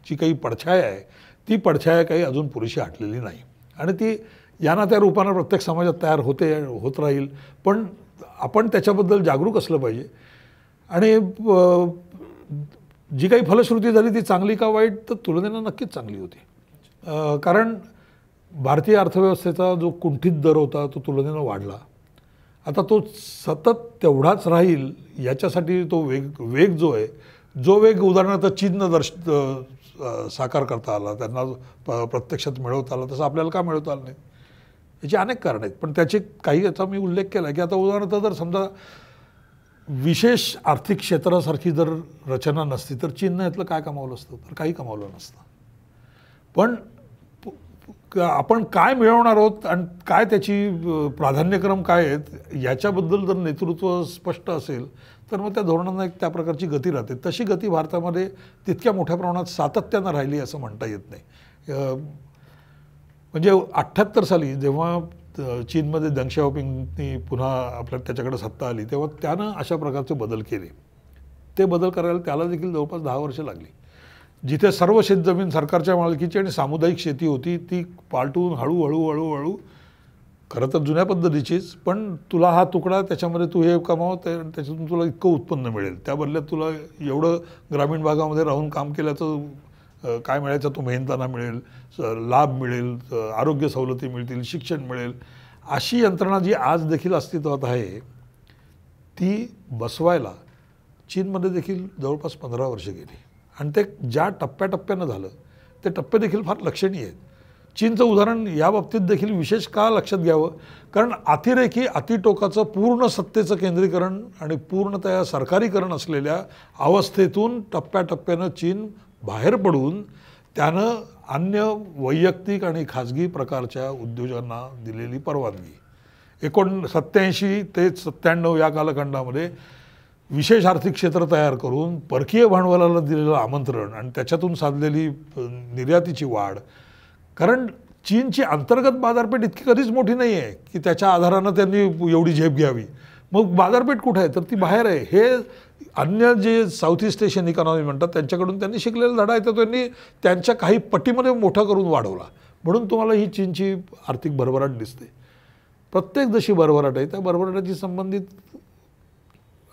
जी काही पडछाया आहे ती पडछाया काही अजून पुरेशी हटलेली नाही आणि ती यांना त्या रूपानं प्रत्येक समाजात तयार होत राहील. पण आपण त्याच्याबद्दल जागरूक असलं पाहिजे. आणि जी काही फलश्रुती झाली ती चांगली का वाईट तर तुलनेनं नक्कीच चांगली होती. कारण भारतीय अर्थव्यवस्थेचा जो कुंठित दर होता तो तुलनेनं वाढला. आता तो सतत तेवढाच राहील याच्यासाठी तो वेग जो आहे, जो वेग उदाहरणार्थ चीननं साकार करता आला, त्यांना प्रत्यक्षात मिळवता आला, तसं आपल्याला का मिळवता आलं नाही याची अनेक कारणं आहेत. पण त्याचे काही याचा मी उल्लेख केला की आता उदाहरणार्थ जर समजा विशेष आर्थिक क्षेत्रासारखी जर रचना नसती तर चीननं यातलं काय कमावलं असतं तर काही कमावलं नसतं. पण आपण काय मिळवणार आहोत आणि काय त्याची प्राधान्यक्रम काय आहेत याच्याबद्दल जर नेतृत्व स्पष्ट असेल तर मग त्या धोरणांना एक त्या प्रकारची गती राहते. तशी गती भारतामध्ये तितक्या मोठ्या प्रमाणात सातत्यानं राहिली असं म्हणता येत नाही. म्हणजे 78 साली जेव्हा चीनमध्ये दंग शाओपिंगनी पुन्हा त्याच्याकडे सत्ता आली तेव्हा त्यानं अशा प्रकारचे बदल केले. ते बदल करायला त्याला देखील जवळपास 10 वर्ष लागली. जिथे सर्व शेतजमीन सरकारच्या मालकीची आणि सामुदायिक शेती होती ती पालटून हळूहळू खरं तर जुन्या पद्धतीचीच, पण तुला हा तुकडा त्याच्यामध्ये तू हे कमाव त्याच्यातून तुला इतकं उत्पन्न मिळेल, त्या बदल्यात तुला एवढं ग्रामीण भागामध्ये राहून काम केल्याचं काय मिळायचं तो मेहनताना मिळेल, लाभ मिळेल, आरोग्य सवलती मिळतील, शिक्षण मिळेल. अशी यंत्रणा जी आज देखील अस्तित्वात आहे ती बसवायला चीनमध्ये देखील जवळपास 15 वर्ष गेली. आणि ते ज्या टप्प्याटप्प्यानं झालं ते टप्पे देखील फार लक्षणीय आहेत. चीनचं उदाहरण या बाबतीत देखील विशेष का लक्षात घ्यावं, कारण अतिरेकी अतिटोकाचं पूर्ण सत्तेचं केंद्रीकरण आणि पूर्णतः सरकारीकरण असलेल्या अवस्थेतून टप्प्याटप्प्यानं चीन बाहेर पडून त्यानं अन्य वैयक्तिक आणि खाजगी प्रकारच्या उद्योगांना दिलेली परवानगी 1987 ते 97 या कालखंडामध्ये विशेष आर्थिक क्षेत्र तयार करून परकीय भांडवलाला दिलेलं आमंत्रण आणि त्याच्यातून साधलेली निर्यातीची वाढ. कारण चीनची अंतर्गत बाजारपेठ इतकी कधीच मोठी नाही आहे की त्याच्या आधारानं त्यांनी एवढी झेप घ्यावी. मग बाजारपेठ कुठं आहे तर ती बाहेर आहे. हे अन्य जे साऊथ ईस्ट एशियन इकॉनॉमी म्हणतात त्यांच्याकडून त्यांनी शिकलेला धडा आहे तर त्यांनी त्यांच्या काही पटीमध्ये मोठा करून वाढवला. म्हणून तुम्हाला ही चीनची आर्थिक भरभराट दिसते. प्रत्येक जशी भरभराट आहे त्या भरभराटाशी संबंधित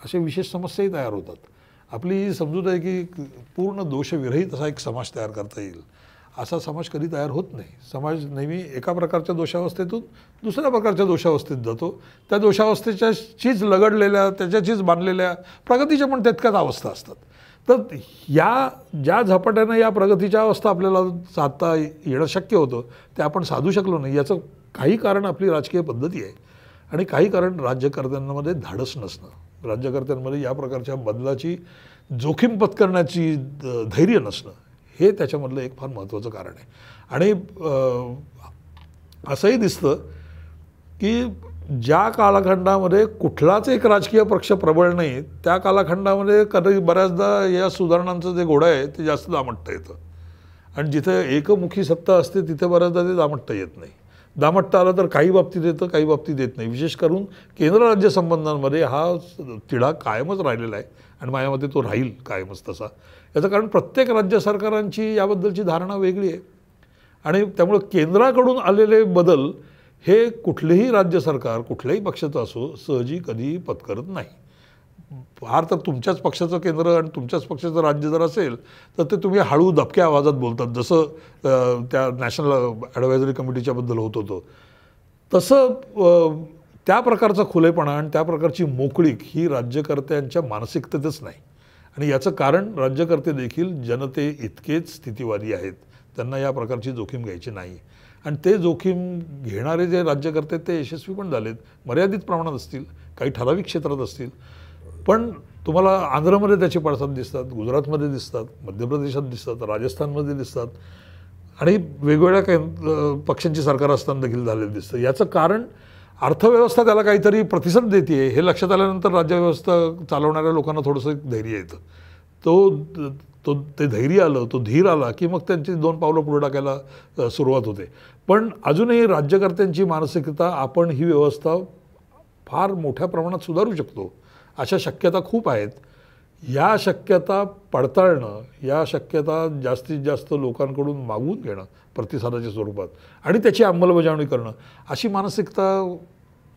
अशा विशेष समस्याही तयार होतात. आपली समजूत आहे की पूर्ण दोषविरहित असा एक समाज तयार करता येईल. असा समाज कधी तयार होत नाही. समाज नेहमी एका प्रकारच्या दोषावस्थेतून दुसऱ्या प्रकारच्या दोषावस्थेत जातो. त्या दोषावस्थेच्याशीच लगडलेल्या त्याच्याशीच बांधलेल्या प्रगतीच्या पण तितक्याच अवस्था असतात. तर या ज्या झपाट्यानं या प्रगतीच्या अवस्था आपल्याला साधता येणं शक्य होतं ते आपण साधू शकलो नाही. याचं काही कारण आपली राजकीय पद्धती आहे आणि काही कारण राज्यकर्त्यांमध्ये धाडस नसणं, राज्यकर्त्यांमध्ये या प्रकारच्या बदलाची जोखीम पत्करण्याची धैर्य नसणं हे त्याच्यामधलं एक फार महत्त्वाचं कारण आहे. आणि असंही दिसतं की ज्या कालखंडामध्ये कुठलाच एक राजकीय पक्ष प्रबळ नाही त्या कालखंडामध्ये कधी बऱ्याचदा या सुधारणांचं जे घोडं आहे ते जास्त दामटता येतं आणि जिथे एकमुखी सत्ता असते तिथे बऱ्याचदा ते दामटता येत नाही. दामटता आलं तर काही बाबतीत येतं काही बाबतीत येत नाही. विशेष करून केंद्र राज्य संबंधांमध्ये हा तिढा कायमच राहिलेला आहे आणि माझ्या मते तो राहील कायमच तसा. याचं कारण प्रत्येक राज्य सरकारांची याबद्दलची धारणा वेगळी आहे आणि त्यामुळे केंद्राकडून आलेले बदल हे कुठलेही राज्य सरकार कुठल्याही पक्षाचं असो सहजी कधीही पत्करत नाही. फार तर तुमच्याच पक्षाचं केंद्र आणि तुमच्याच पक्षाचं राज्य जर असेल तर ते तुम्ही हळू दबक्या आवाजात बोलतात, जसं त्या नॅशनल ॲडवायझरी कमिटीच्याबद्दल होत होतं तसं त्या प्रकारचा खुलेपणा आणि त्या प्रकारची मोकळीक ही राज्यकर्त्यांच्या मानसिकतेतच नाही. आणि याचं कारण राज्यकर्ते देखील जनते इतकेच स्थितिवादी आहेत. त्यांना या प्रकारची जोखीम घ्यायची नाही आणि ते जोखीम घेणारे जे राज्यकर्ते ते यशस्वी पण झालेत. मर्यादित प्रमाणात असतील, काही ठराविक क्षेत्रात असतील, पण तुम्हाला आंध्रमध्ये त्याचे पडसाद दिसतात, गुजरातमध्ये दिसतात, मध्य प्रदेशात दिसतात, राजस्थानमध्ये दिसतात आणि वेगवेगळ्या पक्षांची सरकार असताना देखील झालेलं दिसतं. याचं कारण अर्थव्यवस्था त्याला काहीतरी प्रतिसाद देते हे लक्षात आल्यानंतर राज्यव्यवस्था चालवणाऱ्या लोकांना थोडंसं धैर्य येतं. ते धैर्य आलं, तो धीर आला की मग त्यांची 2 पावलं पुढे टाकायला सुरुवात होते. पण अजूनही राज्यकर्त्यांची मानसिकता आपण ही व्यवस्था फार मोठ्या प्रमाणात सुधारू शकतो अशा शक्यता खूप आहेत. या शक्यता पडताळणं, या शक्यता जास्तीत जास्त लोकांकडून मागून घेणं प्रतिसादाच्या स्वरूपात आणि त्याची अंमलबजावणी करणं अशी मानसिकता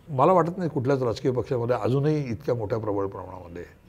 मला वाटत नाही कुठल्याच राजकीय पक्षामध्ये अजूनही इतक्या मोठ्या प्रबळ प्रमाणामध्ये आहे.